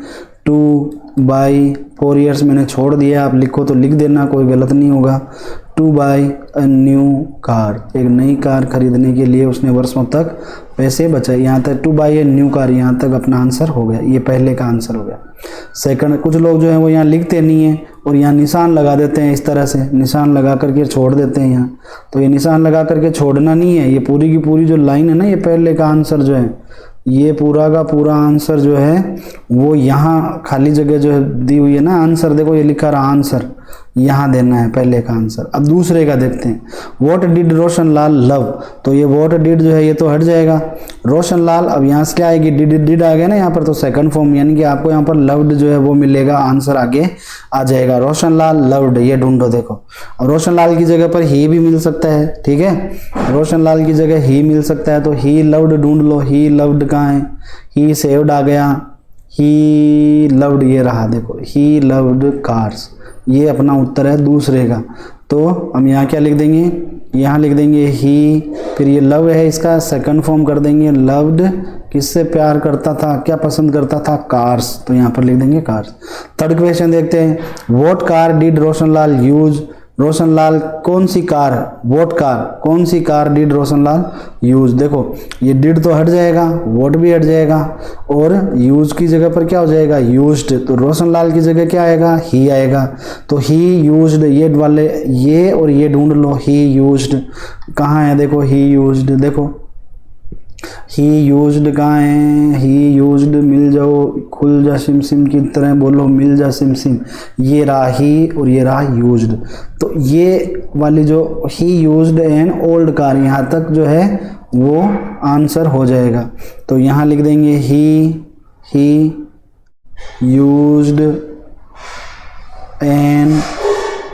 टू बाई 4 years मैंने छोड़ दिया, आप लिखो तो लिख देना, कोई गलत नहीं होगा। Two by a new car, एक नई कार खरीदने के लिए उसने वर्षों तक पैसे बचाए। यहाँ तक to buy a new car, यहाँ तक अपना आंसर हो गया, ये पहले का आंसर हो गया। सेकंड, कुछ लोग जो है वो यहाँ लिखते नहीं है और यहाँ निशान लगा देते हैं, इस तरह से निशान लगा करके छोड़ देते हैं यहाँ। तो ये निशान लगा करके छोड़ना नहीं है, ये पूरी की पूरी जो लाइन है ना, ये पहले का आंसर जो है, ये पूरा का पूरा आंसर जो है वो यहाँ खाली जगह जो है दी हुई है ना, आंसर देखो ये लिखा रहा आंसर, यहाँ देना है पहले का आंसर। अब दूसरे का देखते हैं, what did Roshan Lal love, तो ये व्हाट डिड जो है ये तो हट जाएगा, रोशन लाल, अब यहाँ से क्या आएगी, डिड आ गया ना यहाँ पर, तो सेकंड फॉर्म, यानी कि आपको यहाँ पर लव्ड जो है वो मिलेगा, आंसर आगे आ जाएगा। रोशन लाल लव्ड, ये ढूंढो देखो। और रोशन लाल की जगह पर ही भी मिल सकता है, ठीक है, रोशन लाल की जगह ही मिल सकता है, तो ही लव्ड ढूंढ लो, ही लव्ड कहाँ है, ही सेव्ड आ गया, ही लव्ड ये रहा देखो, ही लव्ड कार्स, ये अपना उत्तर है दूसरे का। तो हम यहाँ क्या लिख देंगे, यहाँ लिख देंगे ही, फिर ये लव है इसका सेकंड फॉर्म कर देंगे, लव्ड किससे प्यार करता था, क्या पसंद करता था, कार्स, तो यहाँ पर लिख देंगे कार्स। थर्ड क्वेश्चन देखते हैं, what car did Roshan Lal use, Roshan Lal कौन सी कार, व्हाट कार, कौन सी car did Roshan Lal use, देखो ये डिड तो हट जाएगा, व्हाट भी हट जाएगा, और यूज की जगह पर क्या हो जाएगा, यूज्ड, तो रोशन लाल की जगह क्या आएगा, ही आएगा, तो ही यूज्ड, ये वाले ये और ये ढूंढ लो, ही यूज्ड कहाँ है, देखो ही यूज्ड, देखो ही यूज्ड कहाँ है, ही यूज्ड, मिल जाओ, खुल जा सिम सिम की तरह बोलो, मिल जा सिम सिम, ये रहा ही और ये रहा यूज्ड। तो ये वाली जो ही यूज्ड एन ओल्ड कार, यहाँ तक जो है वो आंसर हो जाएगा। तो यहाँ लिख देंगे ही यूज्ड एन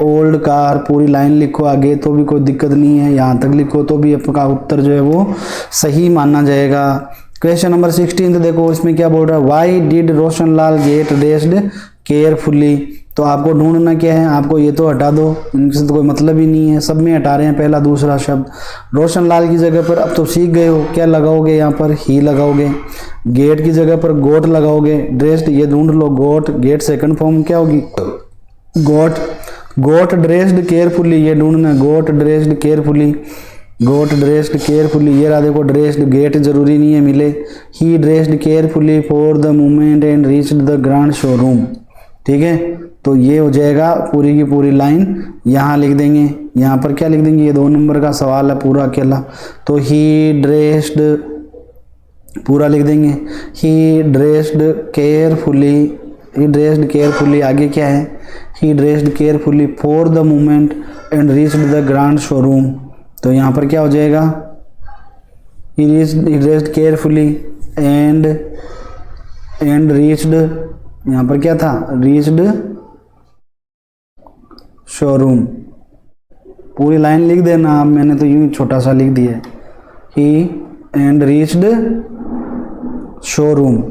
ओल्ड कार, पूरी लाइन लिखो आगे तो भी कोई दिक्कत नहीं है, यहाँ तक लिखो तो भी आपका उत्तर जो है वो सही माना जाएगा। क्वेश्चन नंबर 16 देखो, इसमें क्या बोल रहा है, Y did Roshan Lal get dressed carefully, तो आपको ढूंढना क्या है, आपको ये तो हटा दो, इनसे तो कोई मतलब ही नहीं है, सब में हटा रहे हैं पहला दूसरा शब्द। रोशन लाल की जगह पर अब तो सीख गए हो, क्या लगाओगे यहाँ पर, ही लगाओगे, गेट की जगह पर गोट लगाओगे, ड्रेस्ड ये ढूंढ लो, गोट, गेट सेकंड फॉर्म क्या होगी, गोट, गोट ड्रेस्ड केयरफुली ये ढूंढना, got dressed carefully, got dressed carefully, ये रहा देखो ड्रेस्ड, गेट जरूरी नहीं है मिले, he dressed carefully for the movement and reached the grand showroom, ठीक है। तो ये हो जाएगा पूरी की पूरी लाइन, यहाँ लिख देंगे, यहाँ पर क्या लिख देंगे, ये 2 नंबर का सवाल है पूरा अकेला, तो ही ड्रेस्ड पूरा लिख देंगे, he dressed carefully, he dressed carefully, आगे क्या है, he dressed carefully for the movement and reached the grand showroom, तो यहाँ पर क्या हो जाएगा, he dressed carefully and reached, यहाँ पर क्या था, रीच्ड शोरूम, पूरी लाइन लिख देना आप, मैंने तो यूं छोटा सा लिख दिया, he and reached showroom,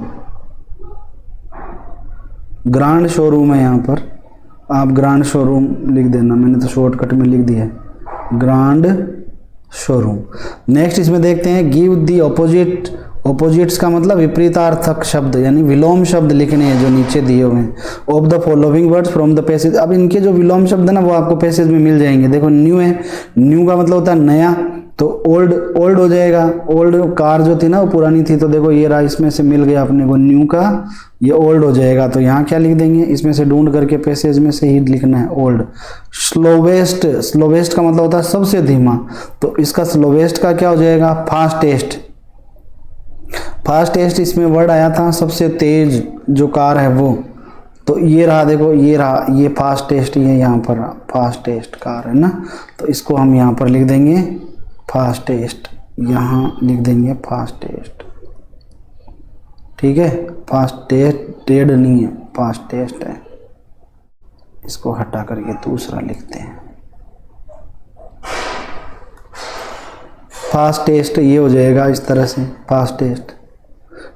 grand showroom है यहाँ पर, आप ग्रांड शोरूम लिख देना, मैंने तो शॉर्टकट में लिख दिया है ग्रांड शोरूम। नेक्स्ट इसमें देखते हैं, गिव दी ऑपोजिट, ऑपोजिट्स का मतलब विपरीतार्थक शब्द यानी विलोम शब्द लिखने हैं जो नीचे दिए हुए हैं, of the following words from the passage. अब इनके जो विलोम शब्द है ना वो आपको पैसेज में मिल जाएंगे। देखो न्यू है, न्यू का मतलब होता है नया, तो ओल्ड ओल्ड हो जाएगा, ओल्ड कार जो थी ना वो पुरानी थी, तो देखो ये रहा, इसमें से मिल गया अपने को न्यू का, ये ओल्ड हो जाएगा, तो यहाँ क्या लिख देंगे, इसमें से ढूंढ करके पैसेज में से ही लिखना है ओल्ड। स्लोवेस्ट, स्लोवेस्ट का मतलब होता है सबसे धीमा, तो इसका स्लोवेस्ट का क्या हो जाएगा, फास्टेस्ट, फास्टेस्ट इसमें वर्ड आया था सबसे तेज जो कार है वो, तो ये रहा, देखो ये रहा, ये फास्टेस्ट, ये यहाँ पर फास्टेस्ट कार है ना, तो इसको हम यहाँ पर लिख देंगे फास्टेस्ट, यहाँ लिख देंगे फास्टेस्ट, ठीक है, फास्टेस्ट टेड नहीं है, फास्टेस्ट है, इसको हटा करके दूसरा लिखते हैं फास्टेस्ट, ये हो जाएगा इस तरह से फास्टेस्ट,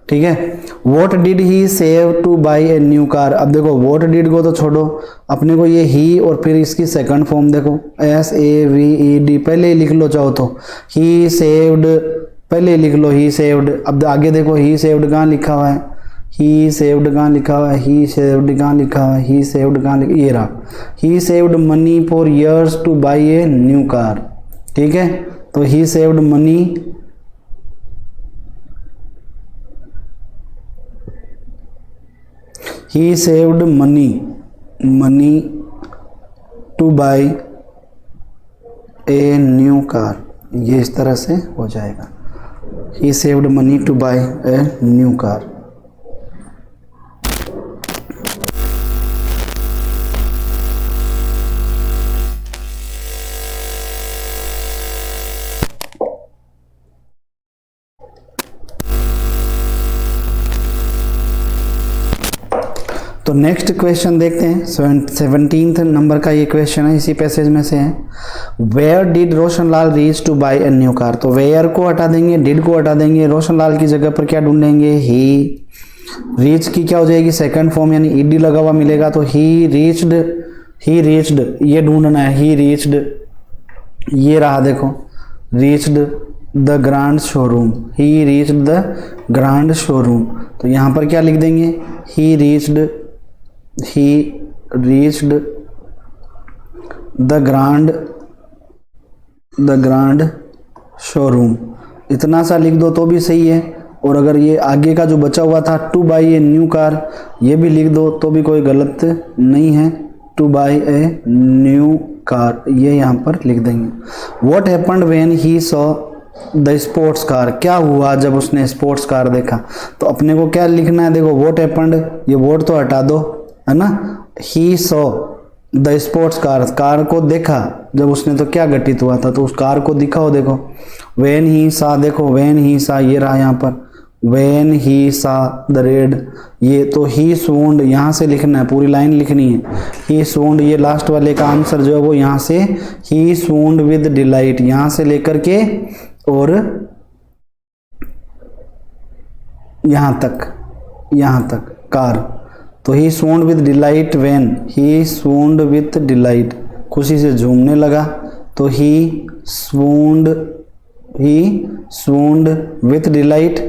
ठीक है। What did he save to buy a new car, अब देखो वॉट डिड को तो छोड़ो, अपने को ये ही और फिर इसकी सेकंड फॉर्म देखो SAVED, पहले ही लिख लो चाहो तो, ही सेव्ड पहले ही लिख लो, ही सेव्ड। अब आगे देखो ही सेव्ड कहाँ लिखा हुआ है, ही सेव्ड कहाँ लिखा हुआ है, ही सेव्ड कहाँ लिखा हुआ है, ही सेव्ड कहाँ लिखा, ये रहा, he saved money for years to buy a new car. ठीक है, तो he saved money, he saved money, money to buy a new car, ये इस तरह से हो जाएगा, he saved money to buy a new car. तो नेक्स्ट क्वेश्चन देखते हैं, 17th नंबर का ये क्वेश्चन है, इसी पैसेज में से है। Where did Roshanlal reach to buy a new car. तो वेयर को हटा देंगे, डिड को हटा देंगे, रोशनलाल की जगह पर क्या ढूंढेंगे, ही। रीच की क्या हो जाएगी सेकंड फॉर्म, यानी ईडी लगा हुआ मिलेगा, तो ही रीच्ड, ही रीच्ड, ये ढूंढना है, ही रीच्ड, ये रहा देखो, reached the grand showroom, he reached the grand showroom. तो यहाँ पर क्या लिख देंगे, ही रीच्ड द ग्रांड शोरूम, इतना सा लिख दो तो भी सही है। और अगर ये आगे का जो बचा हुआ था to buy a new car, ये भी लिख दो तो भी कोई गलत नहीं है, to buy a new car, ये यहाँ पर लिख देंगे। What happened when he saw the sports car, क्या हुआ जब उसने स्पोर्ट्स कार देखा। तो अपने को क्या लिखना है, देखो व्हाट हैपेंड, ये व्हाट तो हटा दो, है ना, he saw the sports car, car को देखा जब उसने, तो क्या घटित हुआ था, तो उस कार को दिखाओ, देखो व्हेन ही सा, देखो व्हेन ही सा, ये रहा यहाँ पर, व्हेन ही सा द रेड, ये तो ही swooned, यहाँ से लिखना है, पूरी लाइन लिखनी है, ही swooned, ये लास्ट वाले का आंसर जो है वो यहाँ से, ही swooned विद डिलाइट, यहाँ से लेकर के और यहाँ तक कार, तो ही swooned with delight when, he swooned with delight, खुशी से झूमने लगा, तो ही swooned विद डिलाइट,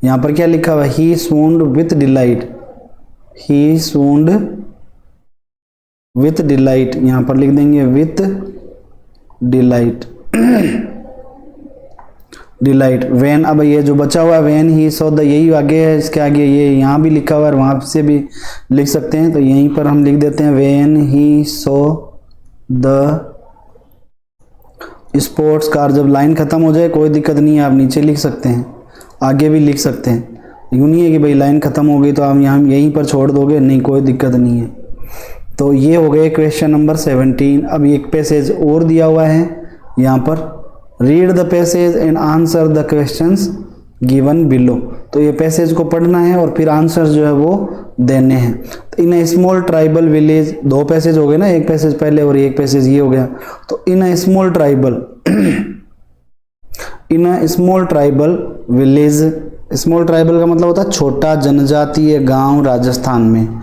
यहाँ पर क्या लिखा हुआ है, ही swooned with delight, he swooned with delight, यहाँ पर लिख देंगे विथ डिलाइट, डिलाइट व्हेन। अब ये जो बचा हुआ है व्हेन ही सॉ द, यही आगे है, इसके आगे ये यहाँ भी लिखा हुआ है, वहाँ से भी लिख सकते हैं, तो यहीं पर हम लिख देते हैं when he saw the sports car. जब लाइन खत्म हो जाए कोई दिक्कत नहीं है, आप नीचे लिख सकते हैं, आगे भी लिख सकते हैं, यूँ नहीं है कि भाई लाइन ख़त्म हो गई तो आप यहाँ यहीं पर छोड़ दोगे, नहीं कोई दिक्कत नहीं है। तो ये हो गए क्वेश्चन नंबर 17। अब एक पैसेज और दिया हुआ है यहाँ पर, read the passage and answer the questions given below. तो ये पैसेज को पढ़ना है और फिर आंसर जो है वो देने हैं। तो इन स्मॉल ट्राइबल विलेज, दो पैसेज हो गए ना, एक पैसेज पहले और एक पैसेज ये हो गया। तो in small tribal in a small tribal village, small tribal का मतलब होता है छोटा जनजातीय गांव राजस्थान में।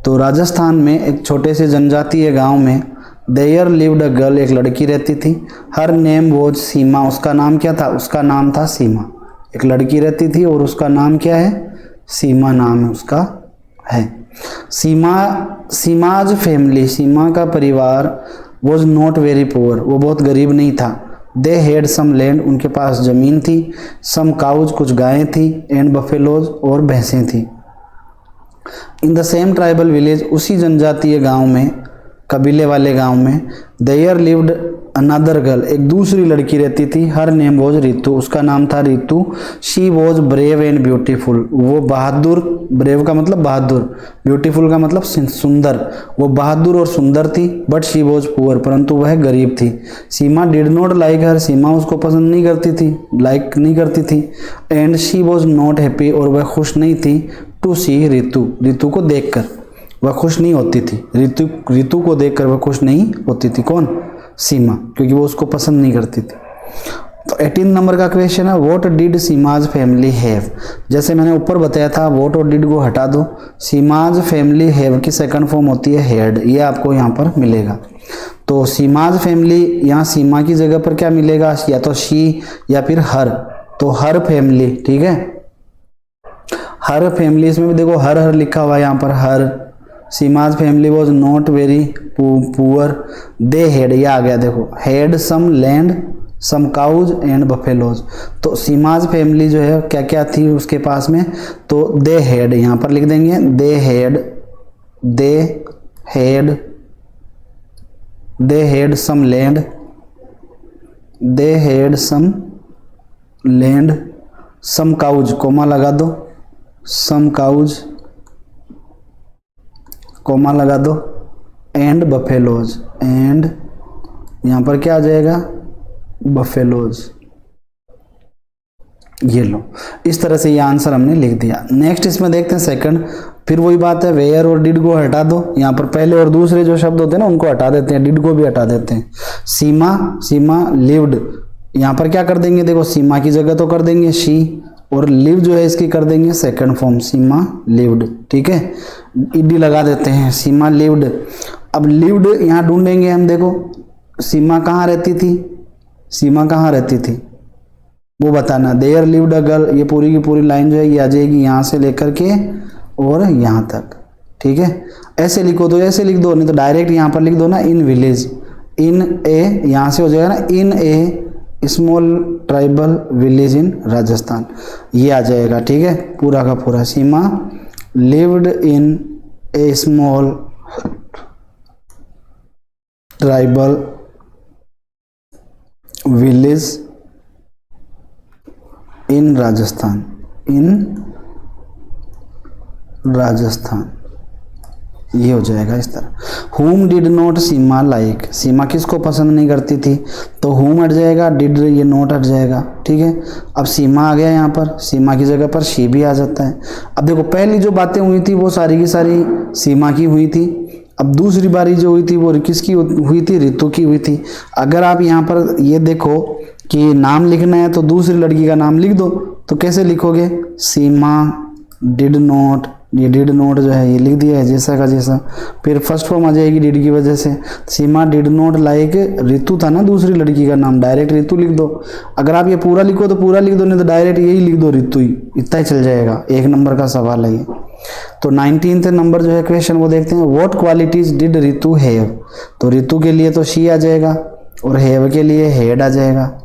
तो राजस्थान में एक छोटे से जनजातीय गांव में देयर लिव्ड अ गर्ल, एक लड़की रहती थी। हर नेम वॉज सीमा, उसका नाम क्या था, उसका नाम था सीमा। एक लड़की रहती थी और उसका नाम क्या है, सीमा नाम है उसका है। सीमाज फैमिली, सीमा का परिवार वॉज नॉट वेरी पुअर, वो बहुत गरीब नहीं था। दे हैड सम लैंड, उनके पास ज़मीन थी। सम काउज, कुछ गायें थी। एंड बफेलोज, और भैंसें थी। In the same tribal village, उसी जनजातीय गांव में, कबीले वाले गांव में, देयर लिव्ड अनदर गर्ल, एक दूसरी लड़की रहती थी। हर नेम वॉज रितु, उसका नाम था Ritu. She was brave and beautiful, वो बहादुर, ब्रेव का मतलब बहादुर, ब्यूटीफुल का मतलब सुंदर, वो बहादुर और सुंदर थी। बट शी वॉज पुअर, परंतु वह गरीब थी। सीमा डिड नॉट लाइक हर, सीमा उसको पसंद नहीं करती थी, लाइक नहीं करती थी। And she was not happy, और वह खुश नहीं थी। टू सी रितु, रितु को देखकर वह खुश नहीं होती थी। रितु को देखकर वह खुश नहीं होती थी। कौन, सीमा, क्योंकि वो उसको पसंद नहीं करती थी। तो 18 नंबर का क्वेश्चन है, what did Seema's family have. जैसे मैंने ऊपर बताया था, व्हाट और डिड को हटा दो। सीमाज फैमिली हैव की सेकंड फॉर्म होती है हैड, ये आपको यहाँ पर मिलेगा। तो सीमाज फैमिली, यहाँ सीमा की जगह पर क्या मिलेगा, या तो शी या फिर हर। तो हर फैमिली, ठीक है, हर फैमिली, इसमें भी देखो हर हर लिखा हुआ है यहाँ पर, हर। Seema's family was not very poor, they had, ये आ गया देखो, had some land some cows and buffaloes. तो सीमाज फैमिली जो है क्या क्या थी उसके पास में, तो दे हैड यहाँ पर लिख देंगे, they had some land, they had some land, some cows, comma लगा दो, सम काउज, कोमा लगा दो, एंड बफेलोज, एंड यहाँ पर क्या आ जाएगा, बफेलोज। ये लो, इस तरह से ये आंसर हमने लिख दिया। नेक्स्ट इसमें देखते हैं सेकंड, फिर वही बात है, वेयर और डिड को हटा दो, यहाँ पर पहले और दूसरे जो शब्द होते हैं ना उनको हटा देते हैं, डिड को भी हटा देते हैं। सीमा लिव्ड, यहाँ पर क्या कर देंगे, देखो सीमा की जगह तो कर देंगे शी, और लिव जो है इसकी कर देंगे सेकंड फॉर्म, सीमा लिव्ड। ठीक है, ईडी लगा देते हैं, सीमा लिव्ड। अब लिव्ड यहाँ ढूंढेंगे हम, देखो सीमा कहाँ रहती थी, सीमा कहाँ रहती थी वो बताना। देयर लिव्ड अ गर्ल, ये पूरी की पूरी लाइन जो है ये आ जाएगी यहाँ से लेकर के और यहाँ तक। ठीक है, ऐसे लिखो तो ऐसे लिख दो, नहीं तो डायरेक्ट यहाँ पर लिख दो ना, इन विलेज, इन ए, यहाँ से हो जाएगा ना, in a small tribal village in Rajasthan, ये आ जाएगा। ठीक है, पूरा का पूरा, Seema lived in a small tribal village in Rajasthan, ये हो जाएगा इस तरह। whom did not Seema like, Seema किसको पसंद नहीं करती थी, तो whom हट जाएगा, did ये नोट हट जाएगा। ठीक है, अब सीमा आ गया यहाँ पर, सीमा की जगह पर शी भी आ जाता है। अब देखो पहली जो बातें हुई थी वो सारी की सारी सीमा की हुई थी, अब दूसरी बारी जो हुई थी वो किसकी हुई थी, ऋतु की हुई थी। अगर आप यहाँ पर ये देखो कि नाम लिखना है तो दूसरी लड़की का नाम लिख दो, तो कैसे लिखोगे, सीमा डिड नॉट, ये डिड नॉट जो है ये लिख दिया है जैसा का जैसा, फिर फर्स्ट फॉर्म आ जाएगी डिड की वजह से। सीमा डिड नॉट लाइक, ऋतु था ना दूसरी लड़की का नाम, डायरेक्ट ऋतु लिख दो। अगर आप ये पूरा लिखो तो पूरा लिख दो, नहीं तो डायरेक्ट यही लिख दो ऋतु ही, इतना ही चल जाएगा। 1 नंबर का सवाल है ये। तो 19th नंबर जो है क्वेश्चन वो देखते हैं, what qualities did Ritu have, तो ऋतु के लिए तो शी आ जाएगा और हैव के लिए हेड आ जाएगा,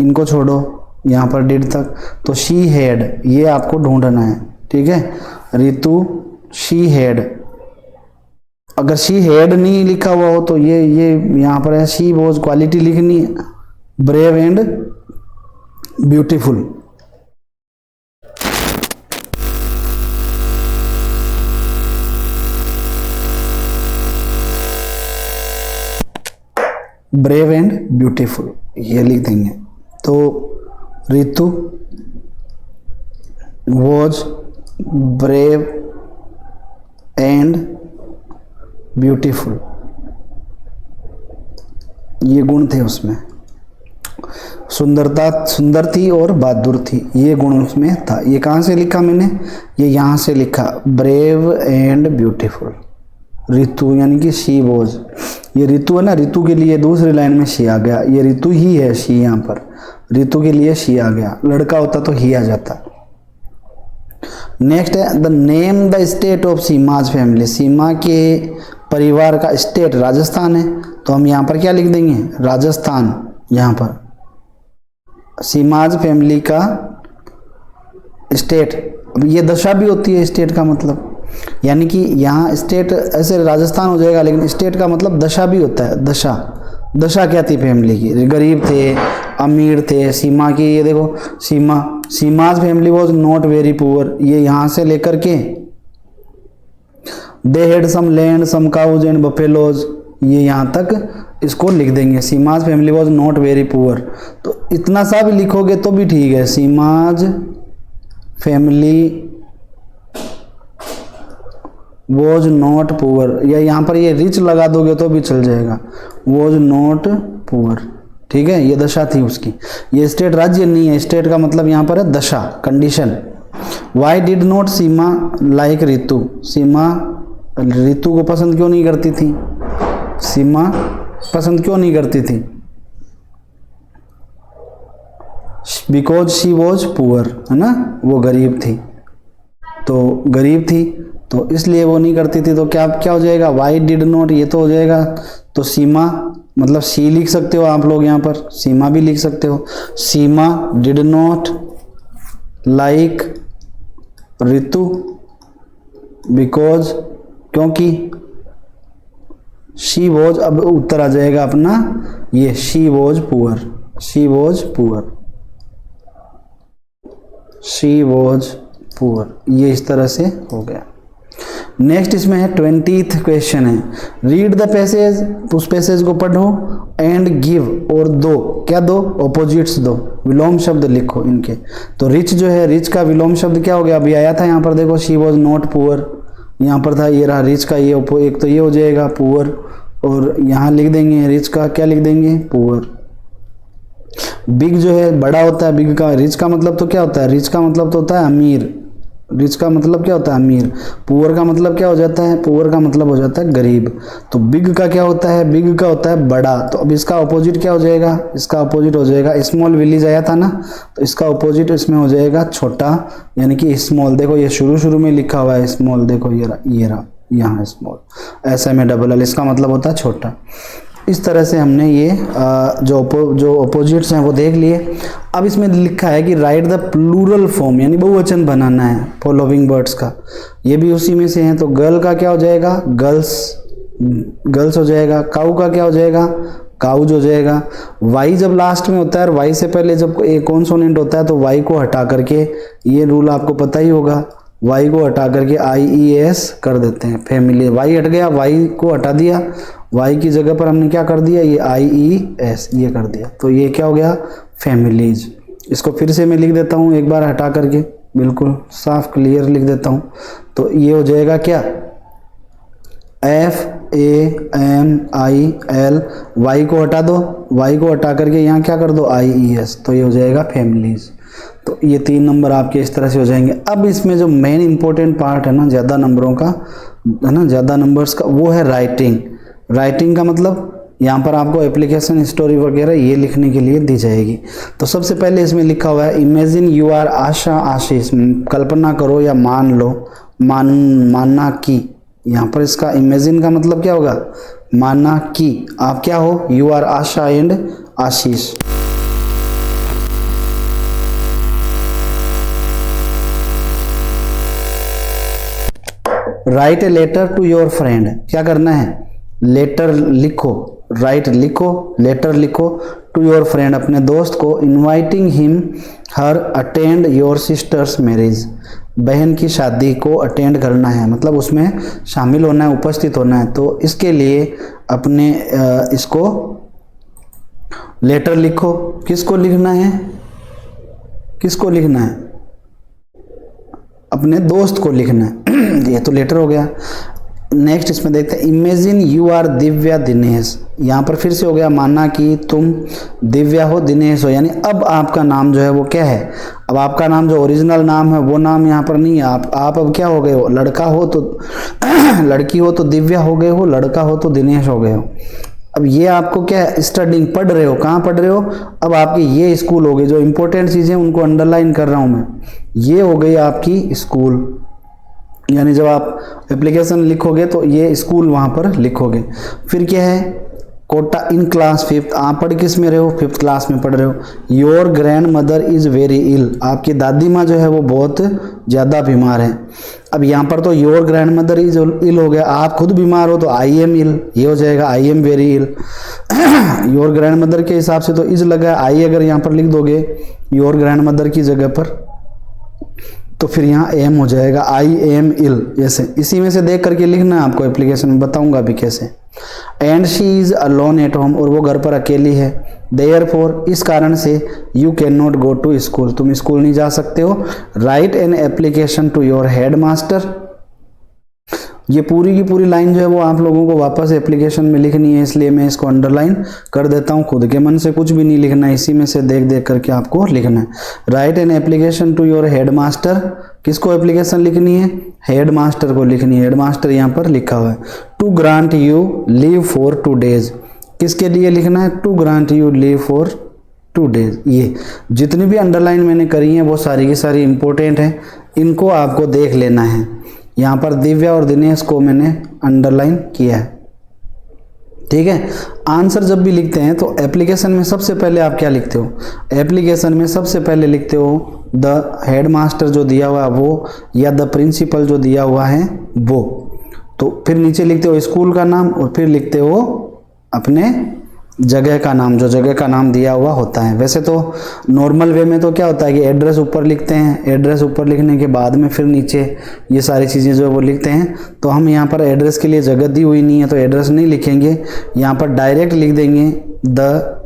इनको छोड़ो यहाँ पर डिड तक, तो शी हैड ये आपको ढूंढना है। ठीक है, ऋतु शी हैड, अगर शी हैड नहीं लिखा हुआ हो तो ये यहाँ पर है शी वॉज, क्वालिटी लिखनी है brave and beautiful. Brave and beautiful ये लिख देंगे। तो ऋतु वॉज ब्रेव एंड ब्यूटीफुल, ये गुण थे उसमें, सुंदर थी और बहादुर थी, ये गुण उसमें था। ये कहाँ से लिखा मैंने, ये यहाँ से लिखा, ब्रेव एंड ब्यूटीफुल। ऋतु यानी कि शी वॉज, ये ऋतु है ना, ऋतु के लिए दूसरी लाइन में शी आ गया, ये ऋतु ही है शी, यहाँ पर ऋतु के लिए शी आ गया, लड़का होता तो ही आ जाता। नेक्स्ट है the name the state of Seema's family, Seema के परिवार का स्टेट राजस्थान है, तो हम यहाँ पर क्या लिख देंगे, राजस्थान। यहाँ पर सीमाज फैमिली का स्टेट, अब ये दशा भी होती है स्टेट का मतलब, यानी कि यहाँ स्टेट ऐसे राजस्थान हो जाएगा, लेकिन स्टेट का मतलब दशा भी होता है। दशा क्या थी फैमिली की, गरीब थे, अमीर थे। सीमा की ये देखो, Seema's family was not very poor, ये यहाँ से लेकर के they had some land some cows and buffaloes, ये यहाँ तक इसको लिख देंगे। Seema's family was not very poor, तो इतना सा भी लिखोगे तो भी ठीक है, Seema's family was not poor, या यहाँ पर ये रिच लगा दोगे तो भी चल जाएगा, वॉज नॉट पुअर। ठीक है, ये दशा थी उसकी, ये स्टेट राज्य नहीं है, स्टेट का मतलब यहाँ पर है दशा, condition. Why did not Seema like Ritu, Seema Ritu को पसंद क्यों नहीं करती थी, सीमा पसंद क्यों नहीं करती थी, बिकॉज शी वॉज पुअर, है ना, वो गरीब थी। तो गरीब थी तो इसलिए वो नहीं करती थी। तो क्या क्या हो जाएगा, वाई डिड नॉट, ये तो हो जाएगा। तो सीमा मतलब सी लिख सकते हो आप लोग, यहाँ पर सीमा भी लिख सकते हो। Seema did not like Ritu because, क्योंकि शी वॉज, अब उत्तर आ जाएगा अपना ये she was poor, she was poor, she was poor, ये इस तरह से हो गया। नेक्स्ट इसमें है 20th क्वेश्चन है, रीड द पैसेज, उस पैसेज को पढ़ो एंड गिव, और दो, क्या दो, ऑपोजिट्स दो, विलोम शब्द लिखो इनके। तो रिच जो है, रिच का विलोम शब्द क्या हो गया, अभी आया था यहाँ पर, देखो शी वॉज नॉट पुअर, यहाँ पर था, ये रहा रिच का, ये एक तो ये हो जाएगा पुअर, और यहाँ लिख देंगे रिच का क्या लिख देंगे, पुअर। बिग जो है बड़ा होता है, बिग का, रिच का मतलब तो क्या होता है, रिच का मतलब तो होता है अमीर, रिच का मतलब क्या होता है अमीर। पुअर का मतलब क्या हो जाता है, पुअर का मतलब हो जाता है गरीब। तो बिग का क्या होता है, बिग का होता है बड़ा। तो अब इसका अपोजिट क्या हो जाएगा, इसका अपोजिट हो जाएगा, स्मॉल विलेज आया था ना, तो इसका अपोजिट इसमें हो जाएगा छोटा, यानी कि स्मॉल। देखो ये शुरू में लिखा हुआ है स्मॉल, देखो ये रहा यहाँ स्मॉल, SMALL, इसका मतलब होता है छोटा। इस तरह से हमने ये जो अपोजिट्स हैं वो देख लिए। अब इसमें लिखा है कि राइट द प्लूरल फॉर्म, यानी बहुवचन बनाना है फॉलोइंग वर्ड्स का, ये भी उसी में से है। तो गर्ल का क्या हो जाएगा, गर्ल्स, गर्ल्स हो जाएगा। काऊ का क्या हो जाएगा, काउज हो जाएगा। वाई जब लास्ट में होता है और वाई से पहले जब एक कॉन्सोनेंट होता है तो वाई को हटा करके, ये रूल आपको पता ही होगा, वाई को हटा करके IES कर देते हैं, फैमिली। वाई हट गया, वाई को हटा दिया, वाई की जगह पर हमने क्या कर दिया, ये IES ये कर दिया, तो ये क्या हो गया, फैमिलीज। इसको फिर से मैं लिख देता हूँ एक बार हटा करके, बिल्कुल साफ क्लियर लिख देता हूँ। तो ये हो जाएगा क्या, FAMIL, वाई को हटा दो, वाई को हटा करके यहाँ क्या कर दो, IES, तो ये हो जाएगा फैमिलीज। तो ये 3 नंबर आपके इस तरह से हो जाएंगे। अब इसमें जो मेन इंपॉर्टेंट पार्ट है ना, ज़्यादा नंबरों का है ना, ज़्यादा नंबर्स का, वो है राइटिंग। राइटिंग का मतलब यहाँ पर आपको एप्लीकेशन स्टोरी वगैरह ये लिखने के लिए दी जाएगी। तो सबसे पहले इसमें लिखा हुआ है, इमेजिन यू आर आशा आशीष, कल्पना करो या मान लो, मानना कि, यहाँ पर इसका इमेजिन का मतलब क्या होगा, मानना कि आप क्या हो, you are Asha and Ashish. Write a letter to your friend, क्या करना है, लेटर लिखो, राइट लिखो, लेटर लिखो टू योर फ्रेंड, अपने दोस्त को, inviting him her attend your sisters marriage, बहन की शादी को अटेंड करना है, मतलब उसमें शामिल होना है, उपस्थित होना है। तो इसके लिए अपने इसको लेटर लिखो, किसको लिखना है, किसको लिखना है, अपने दोस्त को लिखना है। ये तो लेटर हो गया। नेक्स्ट इसमें देखते हैं, imagine you are Divya Dinesh, यहाँ पर फिर से हो गया, माना कि तुम दिव्या हो, दिनेश हो, यानी अब आपका नाम जो है वो क्या है, अब आपका नाम जो ओरिजिनल नाम है वो नाम यहाँ पर नहीं है, आप अब क्या हो गए हो, लड़का हो तो लड़की हो तो दिव्या हो गए हो, लड़का हो तो दिनेश हो गए हो। अब ये आपको क्या है, स्टडिंग, पढ़ रहे हो, कहाँ पढ़ रहे हो, अब आपकी ये स्कूल हो गई, जो इंपॉर्टेंट चीज़ें उनको अंडरलाइन कर रहा हूँ मैं, ये हो गई आपकी स्कूल, यानी जब आप एप्लीकेशन लिखोगे तो ये स्कूल वहाँ पर लिखोगे। फिर क्या है, कोटा इन क्लास 5th, आप पढ़ किस में रहे हो, 5th क्लास में पढ़ रहे हो। Your grand mother is very ill, आपकी दादी माँ जो है वो बहुत ज़्यादा बीमार है। अब यहाँ पर तो your grand mother is ill हो गया, आप खुद बीमार हो तो आई एम इल, ये हो जाएगा I am very ill. Your grand mother के हिसाब से तो इज लगा, आई अगर यहाँ पर लिख दोगे योर ग्रैंड मदर की जगह पर तो फिर यहाँ एम हो जाएगा, आई एम इल, जैसे इसी में से देख करके लिखना है आपको, एप्लीकेशन में बताऊंगा अभी कैसे। And she is alone at home, और वो घर पर अकेली है। देयरफॉर, इस कारण से, you can not go to school, तुम स्कूल नहीं जा सकते हो। Write an application to your head master, ये पूरी की पूरी लाइन जो है वो आप लोगों को वापस एप्लीकेशन में लिखनी है, इसलिए मैं इसको अंडरलाइन कर देता हूँ। खुद के मन से कुछ भी नहीं लिखना है, इसी में से देख देख करके आपको लिखना है। Write an application to your head master, किसको एप्लीकेशन लिखनी है, हेड मास्टर को लिखनी है, हेड मास्टर यहाँ पर लिखा हुआ है। To grant you leave for 2 days, किसके लिए लिखना है, to grant you leave for 2 days। ये जितनी भी अंडरलाइन मैंने करी हैं वो सारी की सारी इंपॉर्टेंट है, इनको आपको देख लेना है। यहाँ पर दिव्या और दिनेश को मैंने अंडरलाइन किया है, ठीक है। आंसर जब भी लिखते हैं तो एप्लीकेशन में सबसे पहले आप क्या लिखते हो, एप्लीकेशन में सबसे पहले लिखते हो द हेडमास्टर जो दिया हुआ है वो, या द प्रिंसिपल जो दिया हुआ है वो। तो फिर नीचे लिखते हो स्कूल का नाम और फिर लिखते हो अपने जगह का नाम, जो जगह का नाम दिया हुआ होता है। वैसे तो नॉर्मल वे में तो क्या होता है कि एड्रेस ऊपर लिखते हैं, एड्रेस ऊपर लिखने के बाद में फिर नीचे ये सारी चीज़ें जो है वो लिखते हैं। तो हम यहाँ पर एड्रेस के लिए जगह दी हुई नहीं है तो एड्रेस नहीं लिखेंगे, यहाँ पर डायरेक्ट लिख देंगे द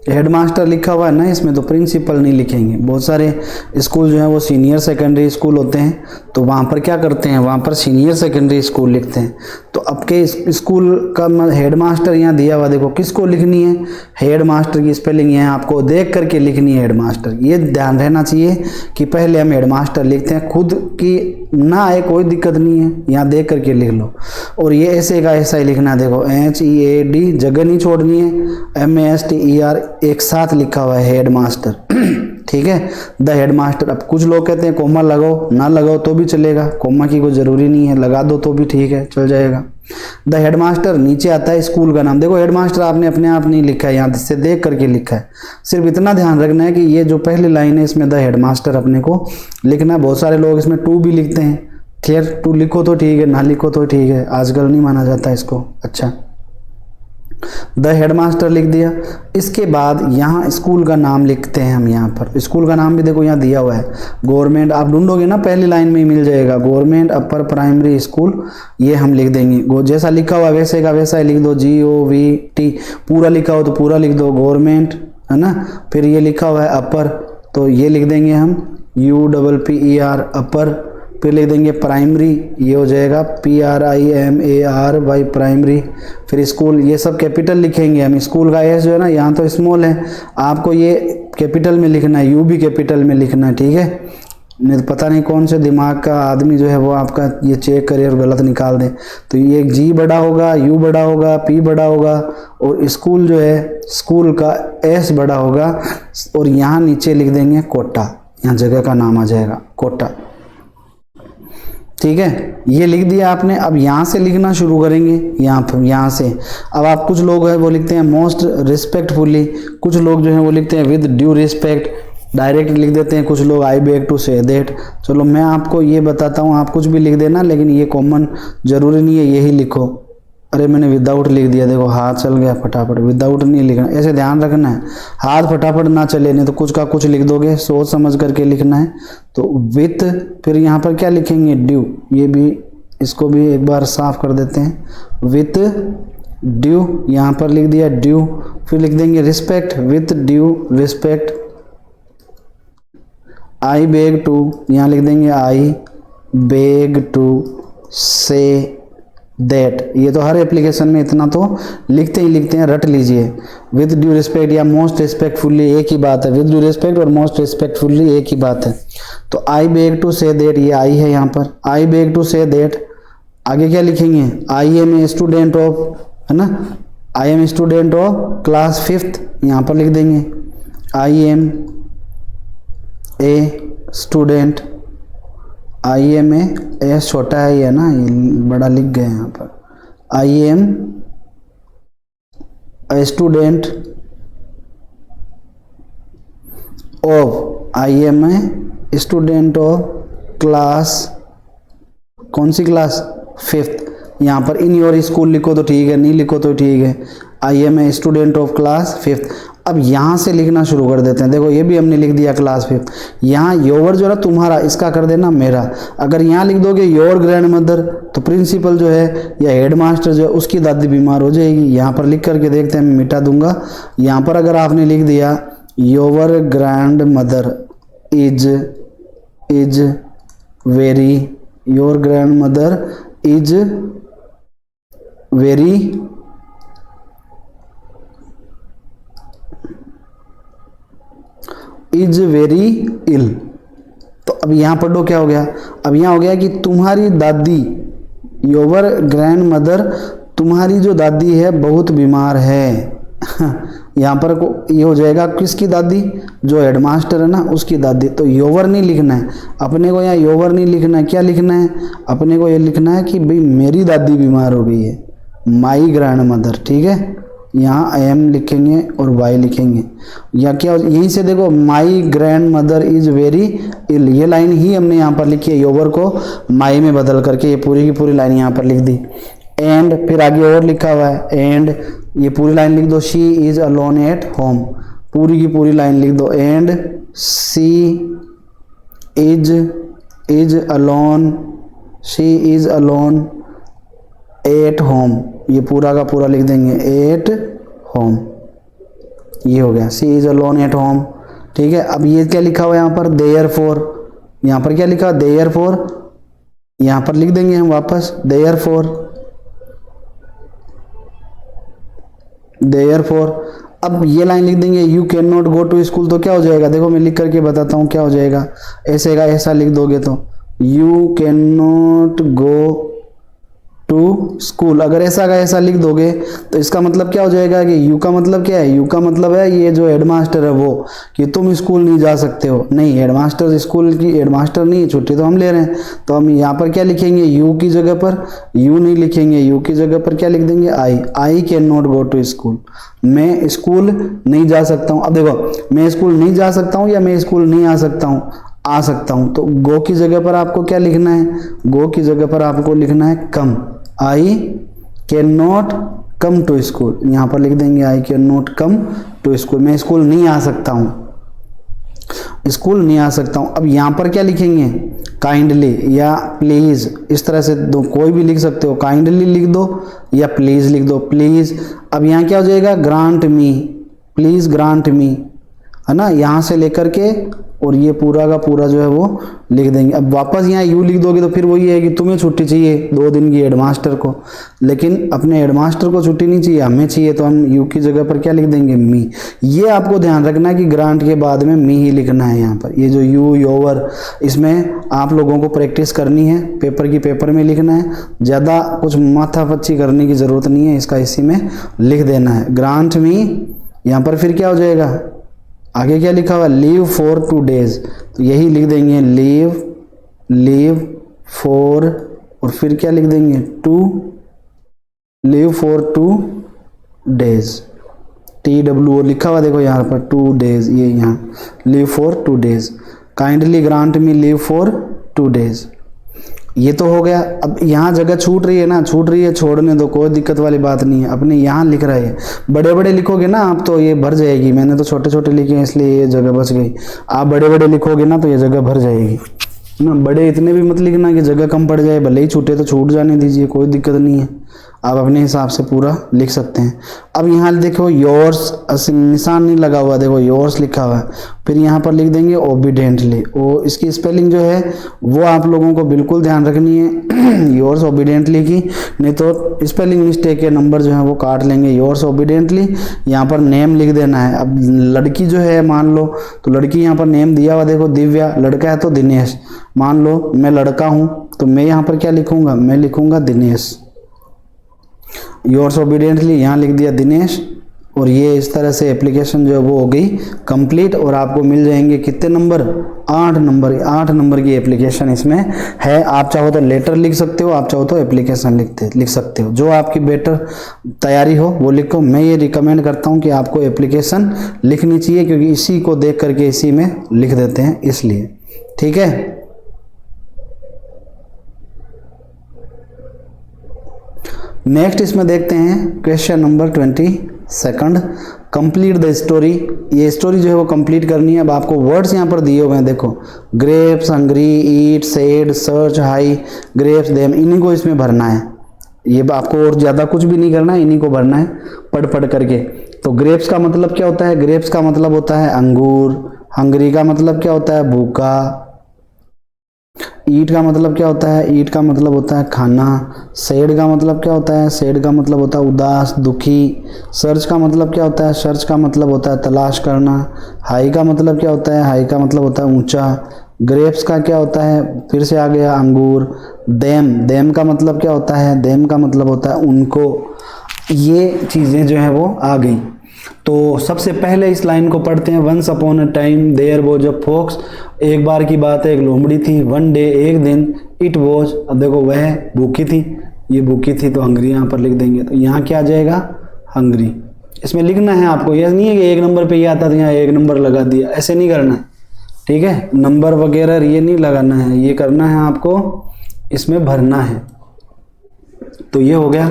हेडमास्टर लिखा हुआ है ना इसमें, तो प्रिंसिपल नहीं लिखेंगे। बहुत सारे स्कूल जो है वो सीनियर सेकेंडरी स्कूल होते हैं, तो वहाँ पर क्या करते हैं, वहाँ पर सीनियर सेकेंडरी स्कूल लिखते हैं। तो अब के स्कूल का हेडमास्टर यहाँ दिया हुआ, देखो किसको लिखनी है, हेडमास्टर की स्पेलिंग है आपको देख करके लिखनी है हेडमास्टर। ये ध्यान रहना चाहिए कि पहले हम हेडमास्टर लिखते हैं, खुद की ना आए कोई दिक्कत नहीं है, यहाँ देख करके लिख लो। और ये ऐसे का ऐसा ही लिखना है, देखो HEAD जगह नहीं छोड़नी है, MASTER एक साथ लिखा हुआ है हेडमास्टर, ठीक है, द हेडमास्टर। अब कुछ लोग कहते हैं कोमा लगाओ, ना लगाओ तो भी चलेगा, कोमा की कोई ज़रूरी नहीं है, लगा दो तो भी ठीक है, चल जाएगा। द हेडमास्टर, नीचे आता है स्कूल का नाम। देखो हेडमास्टर आपने अपने आप नहीं लिखा है, यहाँ से देख करके लिखा है। सिर्फ इतना ध्यान रखना है कि ये जो पहली लाइन है इसमें द हेडमास्टर अपने को लिखना है। बहुत सारे लोग इसमें टू भी लिखते हैं, खैर टू लिखो तो ठीक है, ना लिखो तो ठीक है, आजकल नहीं माना जाता इसको। अच्छा, द हेडमास्टर लिख दिया। इसके बाद यहाँ स्कूल का नाम लिखते हैं हम, यहाँ पर स्कूल का नाम भी देखो यहाँ दिया हुआ है गवर्नमेंट, आप ढूंढोगे ना पहली लाइन में ही मिल जाएगा, गवर्नमेंट अपर प्राइमरी स्कूल, ये हम लिख देंगे। जैसा लिखा हुआ वैसे का वैसा ही लिख दो, GOVT, पूरा लिखा हो तो पूरा लिख दो, गवर्नमेंट है ना। फिर ये लिखा हुआ है अपर, तो ये लिख देंगे हम UPPER अपर। फिर लिख देंगे प्राइमरी, ये हो जाएगा PRIMARY प्राइमरी। फिर स्कूल, ये सब कैपिटल लिखेंगे हम, स्कूल का एस जो है ना यहाँ तो स्मॉल है, आपको ये कैपिटल में लिखना है, U भी कैपिटल में लिखना है, ठीक है। नहीं तो पता नहीं कौन से दिमाग का आदमी जो है वो आपका ये चेक करे और गलत निकाल दे। तो ये G बड़ा होगा, U बड़ा होगा, P बड़ा होगा, और स्कूल जो है स्कूल का S बड़ा होगा, और यहाँ नीचे लिख देंगे कोटा, यहाँ जगह का नाम आ जाएगा कोटा, ठीक है। ये लिख दिया आपने। अब यहाँ से लिखना शुरू करेंगे, यहाँ से। अब आप कुछ लोग हैं वो लिखते हैं मोस्ट रिस्पेक्टफुली, कुछ लोग जो हैं वो लिखते हैं विद ड्यू रिस्पेक्ट, डायरेक्ट लिख देते हैं कुछ लोग I beg to say that. चलो मैं आपको ये बताता हूँ, आप कुछ भी लिख देना, लेकिन ये कॉमन जरूरी नहीं है यही लिखो। अरे मैंने विदाउट लिख दिया, देखो हाथ चल गया फटाफट, विदाउट नहीं लिखना, ऐसे ध्यान रखना है, हाथ फटाफट ना चले, नहीं तो कुछ का कुछ लिख दोगे, सोच समझ करके लिखना है। तो विथ, फिर यहाँ पर क्या लिखेंगे, ड्यू, ये भी इसको भी एक बार साफ कर देते हैं, विथ ड्यू, यहाँ पर लिख दिया ड्यू। फिर लिख देंगे respect, with due respect. I beg to, यहाँ लिख देंगे I beg to say that. ये तो हर एप्लीकेशन में इतना तो लिखते ही लिखते हैं, रट लीजिए। विद ड्यू रिस्पेक्ट या मोस्ट रिस्पेक्टफुल्ली एक ही बात है, विद ड्यू रिस्पेक्ट और मोस्ट रिस्पेक्टफुल्ली एक ही बात है। तो I beg to say that, ये आई है यहाँ पर, I beg to say that. आगे क्या लिखेंगे, I am a student of, है ना, I am student of class 5th, यहाँ पर लिख देंगे I am a student, I am a छोटा है ये ना, ये बड़ा लिख गए यहाँ पर, I am a student of, I am a student of class, कौन सी क्लास, 5th। यहाँ पर इन योर स्कूल लिखो तो ठीक है, नहीं लिखो तो ठीक है, I am a student of class 5th। अब यहाँ से लिखना शुरू कर देते हैं, देखो ये भी हमने लिख दिया क्लास 5th। यहाँ योर जो है तुम्हारा, इसका कर देना मेरा। अगर यहाँ लिख दोगे योर ग्रैंड मदर, तो प्रिंसिपल जो है या हेडमास्टर जो है उसकी दादी बीमार हो जाएगी। यहाँ पर लिख करके देखते हैं, मैं मिटा दूंगा। यहाँ पर अगर आपने लिख दिया your grand mother is very, your grand mother is very ill, तो अब यहाँ पढ़ो क्या हो गया, अब यहाँ हो गया कि तुम्हारी दादी, योर ग्रैंड मदर, तुम्हारी जो दादी है बहुत बीमार है यहाँ पर ये हो जाएगा किसकी दादी, जो हेडमास्टर है ना उसकी दादी। तो योवर नहीं लिखना है अपने को, यहाँ योवर नहीं लिखना है, क्या लिखना है अपने को, ये लिखना है कि भाई मेरी दादी बीमार हो गई है, माई ग्रैंड मदर। ठीक है, यहाँ आई एम लिखेंगे और वाई लिखेंगे, या क्या यहीं से देखो my grand mother is very ill, ये लाइन ही हमने यहाँ पर लिखी है, योवर को माई में बदल करके ये पूरी की पूरी लाइन यहाँ पर लिख दी। एंड फिर आगे और लिखा हुआ है, एंड ये पूरी लाइन लिख दो, she is alone at home, पूरी की पूरी लाइन लिख दो। And she is alone, she is alone at home, ये पूरा का पूरा लिख देंगे एट होम, ये हो गया सी इज अलोन एट होम। ठीक है, अब ये क्या लिखा हुआ है यहाँ पर, देयर फोर, यहाँ पर क्या लिखा देयर फोर, यहाँ पर लिख देंगे हम वापस देयर फोर, देयर फोर। अब ये लाइन लिख देंगे you can not go to school, तो क्या हो जाएगा देखो मैं लिख करके बताता हूँ क्या हो जाएगा, ऐसे का ऐसा लिख दोगे तो you can not go to school, अगर ऐसा का ऐसा लिख दोगे तो इसका मतलब क्या हो जाएगा कि यू का मतलब क्या है, यू का मतलब है ये जो हेडमास्टर है वो, कि तुम स्कूल नहीं जा सकते हो, नहीं हेडमास्टर स्कूल की हेडमास्टर नहीं है, छुट्टी तो हम ले रहे हैं। तो हम यहाँ पर क्या लिखेंगे, यू की जगह पर यू नहीं लिखेंगे, यू की जगह पर क्या लिख देंगे I can not go to school, मैं स्कूल नहीं जा सकता हूँ। अब देखो मैं स्कूल नहीं जा सकता हूँ या मैं स्कूल नहीं आ सकता हूँ, आ सकता हूँ, तो गो की जगह पर आपको क्या लिखना है, गो की जगह पर आपको लिखना है come, I can not come to school, यहाँ पर लिख देंगे I can not come to school, मैं स्कूल नहीं आ सकता हूँ, स्कूल नहीं आ सकता हूँ। अब यहाँ पर क्या लिखेंगे, काइंडली या प्लीज, इस तरह से दो कोई भी लिख सकते हो, काइंडली लिख दो या प्लीज लिख दो, प्लीज। अब यहाँ क्या हो जाएगा, ग्रांट मी, प्लीज ग्रांट मी, है ना, यहाँ से लेकर के और ये पूरा का पूरा जो है वो लिख देंगे। अब वापस यहाँ यू लिख दोगे तो फिर वही है कि तुम्हें छुट्टी चाहिए 2 दिन की हेडमास्टर को, लेकिन अपने हेडमास्टर को छुट्टी नहीं चाहिए, हमें चाहिए, तो हम यू की जगह पर क्या लिख देंगे, मी। ये आपको ध्यान रखना है कि ग्रांट के बाद में मी ही लिखना है यहाँ पर, ये जो यू योवर, इसमें आप लोगों को प्रैक्टिस करनी है, पेपर की पेपर में लिखना है, ज़्यादा कुछ माथापच्ची करने की ज़रूरत नहीं है, इसका इसी में लिख देना है, ग्रांट मी। यहाँ पर फिर क्या हो जाएगा, आगे क्या लिखा हुआ है, लीव फॉर 2 days, तो यही लिख देंगे लीव फॉर, और फिर क्या लिख देंगे, लीव फॉर 2 days, TWO लिखा हुआ देखो यहाँ पर 2 days, ये यहाँ leave for 2 days, kindly grant me leave for 2 days। ये तो हो गया। अब यहाँ जगह छूट रही है ना, छूट रही है, छोड़ने दो, कोई दिक्कत वाली बात नहीं है, अपने यहाँ लिख रहा है, बड़े बड़े लिखोगे ना आप तो ये भर जाएगी, मैंने तो छोटे छोटे लिखे हैं इसलिए ये जगह बच गई, आप बड़े बड़े लिखोगे ना तो ये जगह भर जाएगी ना, बड़े इतने भी मत लिखना कि जगह कम पड़ जाए, भले ही छूटे तो छूट जाने दीजिए, कोई दिक्कत नहीं है, आप अपने हिसाब से पूरा लिख सकते हैं। अब यहाँ देखो योर्स निशान नहीं लगा हुआ, देखो योर्स लिखा हुआ है, फिर यहाँ पर लिख देंगे ओबीडेंटली, ओ इसकी स्पेलिंग जो है वो आप लोगों को बिल्कुल ध्यान रखनी है योर्स ओबीडेंटली की, नहीं तो स्पेलिंग मिस्टेक के नंबर जो है वो काट लेंगे। योर्स ओबीडेंटली, यहाँ पर नेम लिख देना है। अब लड़की जो है मान लो, तो लड़की यहाँ पर नेम दिया हुआ देखो दिव्या, लड़का है तो दिनेश, मान लो मैं लड़का हूँ तो मैं यहाँ पर क्या लिखूंगा, मैं लिखूंगा दिनेश, योर्स ओबीडियंटली यहाँ लिख दिया दिनेश, और ये इस तरह से एप्लीकेशन जो है वो हो गई कंप्लीट, और आपको मिल जाएंगे कितने नंबर, 8 नंबर, 8 नंबर की एप्लीकेशन इसमें है। आप चाहो तो लेटर लिख सकते हो, आप चाहो तो एप्लीकेशन लिख सकते हो, जो आपकी बेटर तैयारी हो वो लिखो। मैं ये रिकमेंड करता हूँ कि आपको एप्लीकेशन लिखनी चाहिए, क्योंकि इसी को देख करके इसी में लिख देते हैं इसलिए, ठीक है। नेक्स्ट इसमें देखते हैं question number 22, complete the story. ये स्टोरी जो है वो कंप्लीट करनी है। अब आपको वर्ड्स यहाँ पर दिए हुए हैं, देखो grapes, hungry, eat, said, search, high, grapes, them, इन्हीं को इसमें भरना है। ये आपको और ज़्यादा कुछ भी नहीं करना है, इन्हीं को भरना है पढ़ करके। तो ग्रेप्स का मतलब क्या होता है, ग्रेप्स का मतलब होता है अंगूर, हंग्री का मतलब क्या होता है भूखा, ईट का मतलब क्या होता है, ईट का मतलब होता है खाना, सैड का मतलब क्या होता है, सैड का मतलब होता है उदास, दुखी, सर्च का मतलब क्या होता है, सर्च का मतलब होता है तलाश करना, हाई का मतलब क्या होता है, हाई का मतलब होता है ऊंचा, ग्रेप्स का क्या होता है, फिर से आ गया अंगूर, देम, देम का मतलब क्या होता है, देम का मतलब होता है उनको। ये चीज़ें जो है वो आ गई। तो सबसे पहले इस लाइन को पढ़ते हैं। Once upon a time there was a fox, एक बार की बात है एक लोमड़ी थी। वन डे, एक दिन। इट वाज, अब देखो वह भूखी थी, ये भूखी थी तो हंग्री यहाँ पर लिख देंगे। तो यहाँ क्या आ जाएगा, हंग्री। इसमें लिखना है आपको, यह नहीं है कि एक नंबर पे ये आता था यहाँ एक नंबर लगा दिया, ऐसे नहीं करना है, ठीक है। नंबर वगैरह ये नहीं लगाना है, ये करना है आपको, इसमें भरना है। तो ये हो गया।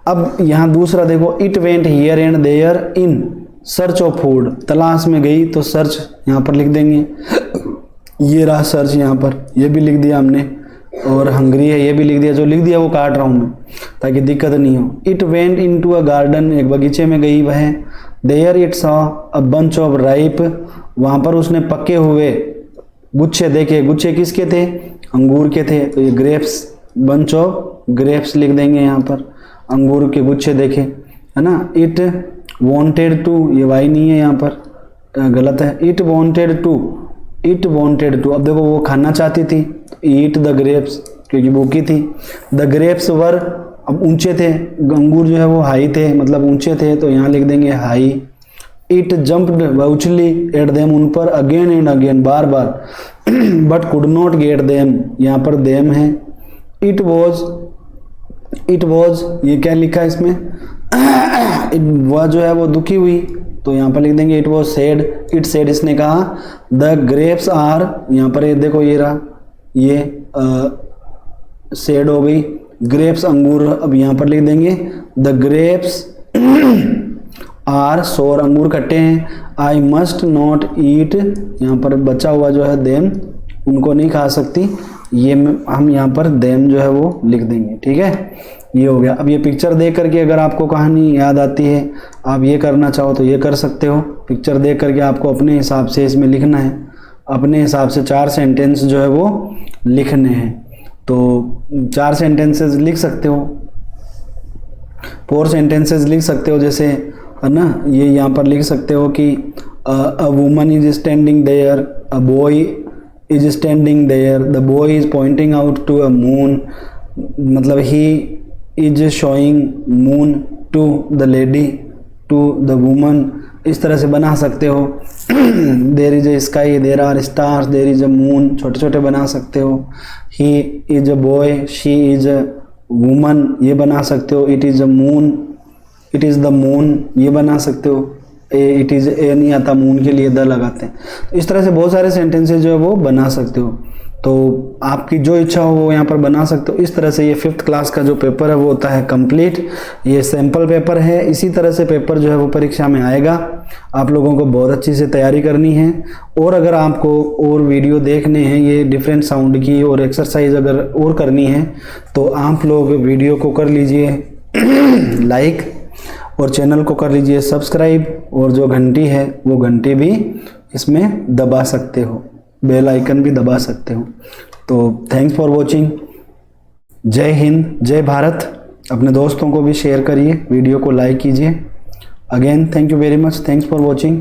अब यहाँ दूसरा देखो, it went here and there in search of food, तलाश में गई तो सर्च यहाँ पर लिख देंगे। ये रहा सर्च यहाँ पर, ये भी लिख दिया हमने, और हंग्री है ये भी लिख दिया। जो लिख दिया वो काट रहा हूँ मैं ताकि दिक्कत नहीं हो। It went into a garden, एक बगीचे में गई वह। There it saw a bunch of ripe, वहाँ पर उसने पके हुए गुच्छे देखे। गुच्छे किसके थे, अंगूर के थे। तो ये ग्रेप्स, बंच ऑफ ग्रेप्स लिख देंगे यहाँ पर, अंगूर के गुच्छे देखे, है ना। इट वांटेड टू, ये वाई नहीं है यहाँ पर, गलत है। It wanted to, it wanted to, अब देखो वो खाना चाहती थी, ईट द ग्रेप्स, क्योंकि भूखी थी। द ग्रेप्स वर, अब ऊंचे थे, अंगूर जो है वो हाई थे, मतलब ऊंचे थे, तो यहाँ लिख देंगे हाई। इट जंप्ड, वह उछली, एट देम, उन पर, again and again, bar bar. But could not get them, यहाँ पर देम है। इट वॉज, इट वॉज, ये क्या लिखा इसमें, वह जो है वो दुखी हुई, तो यहाँ पर लिख देंगे it was sad. It sad, इसने कहा। द ग्रेप्स आर, यहाँ पर ये देखो ये रहा, ये सैड हो गई। ग्रेप्स अंगूर, अब यहाँ पर लिख देंगे द ग्रेप्स आर सोर, अंगूर खट्टे हैं। आई मस्ट नॉट ईट, यहाँ पर बचा हुआ जो है देम, उनको नहीं खा सकती, ये हम यहाँ पर देम जो है वो लिख देंगे, ठीक है। ये हो गया। अब ये पिक्चर देख करके अगर आपको कहानी याद आती है, आप ये करना चाहो तो ये कर सकते हो। पिक्चर देख करके आपको अपने हिसाब से इसमें लिखना है, अपने हिसाब से 4 सेंटेंस जो है वो लिखने हैं। तो 4 सेंटेंसेस लिख सकते हो, 4 सेंटेंसेस लिख सकते हो, जैसे है ना, ये यहाँ पर लिख सकते हो कि a woman is standing there, a boy is standing there, the boy is pointing out to a moon, मतलब he is showing moon to the lady, to the woman, इस तरह से बना सकते हो। There is a sky, there are stars, there is a moon, छोटे छोटे बना सकते हो। He is a boy, she is a woman, ये बना सकते हो। It is a moon, it is the moon, ये बना सकते हो। इट इज़, ए नहीं आता मून के लिए, द लगाते हैं। तो इस तरह से बहुत सारे सेंटेंसेस जो है वो बना सकते हो। तो आपकी जो इच्छा हो वो यहाँ पर बना सकते हो। इस तरह से ये 5th क्लास का जो पेपर है वो होता है कंप्लीट। ये सैम्पल पेपर है, इसी तरह से पेपर जो है वो परीक्षा में आएगा। आप लोगों को बहुत अच्छी से तैयारी करनी है। और अगर आपको और वीडियो देखने हैं ये डिफरेंट साउंड की, और एक्सरसाइज अगर और करनी है, तो आप लोग वीडियो को कर लीजिए लाइक, और चैनल को कर लीजिए सब्सक्राइब, और जो घंटी है वो घंटी भी इसमें दबा सकते हो, बेल आइकन भी दबा सकते हो। तो थैंक्स फॉर वॉचिंग। जय हिंद, जय भारत। अपने दोस्तों को भी शेयर करिए, वीडियो को लाइक कीजिए। Again thank you very much, thanks for watching.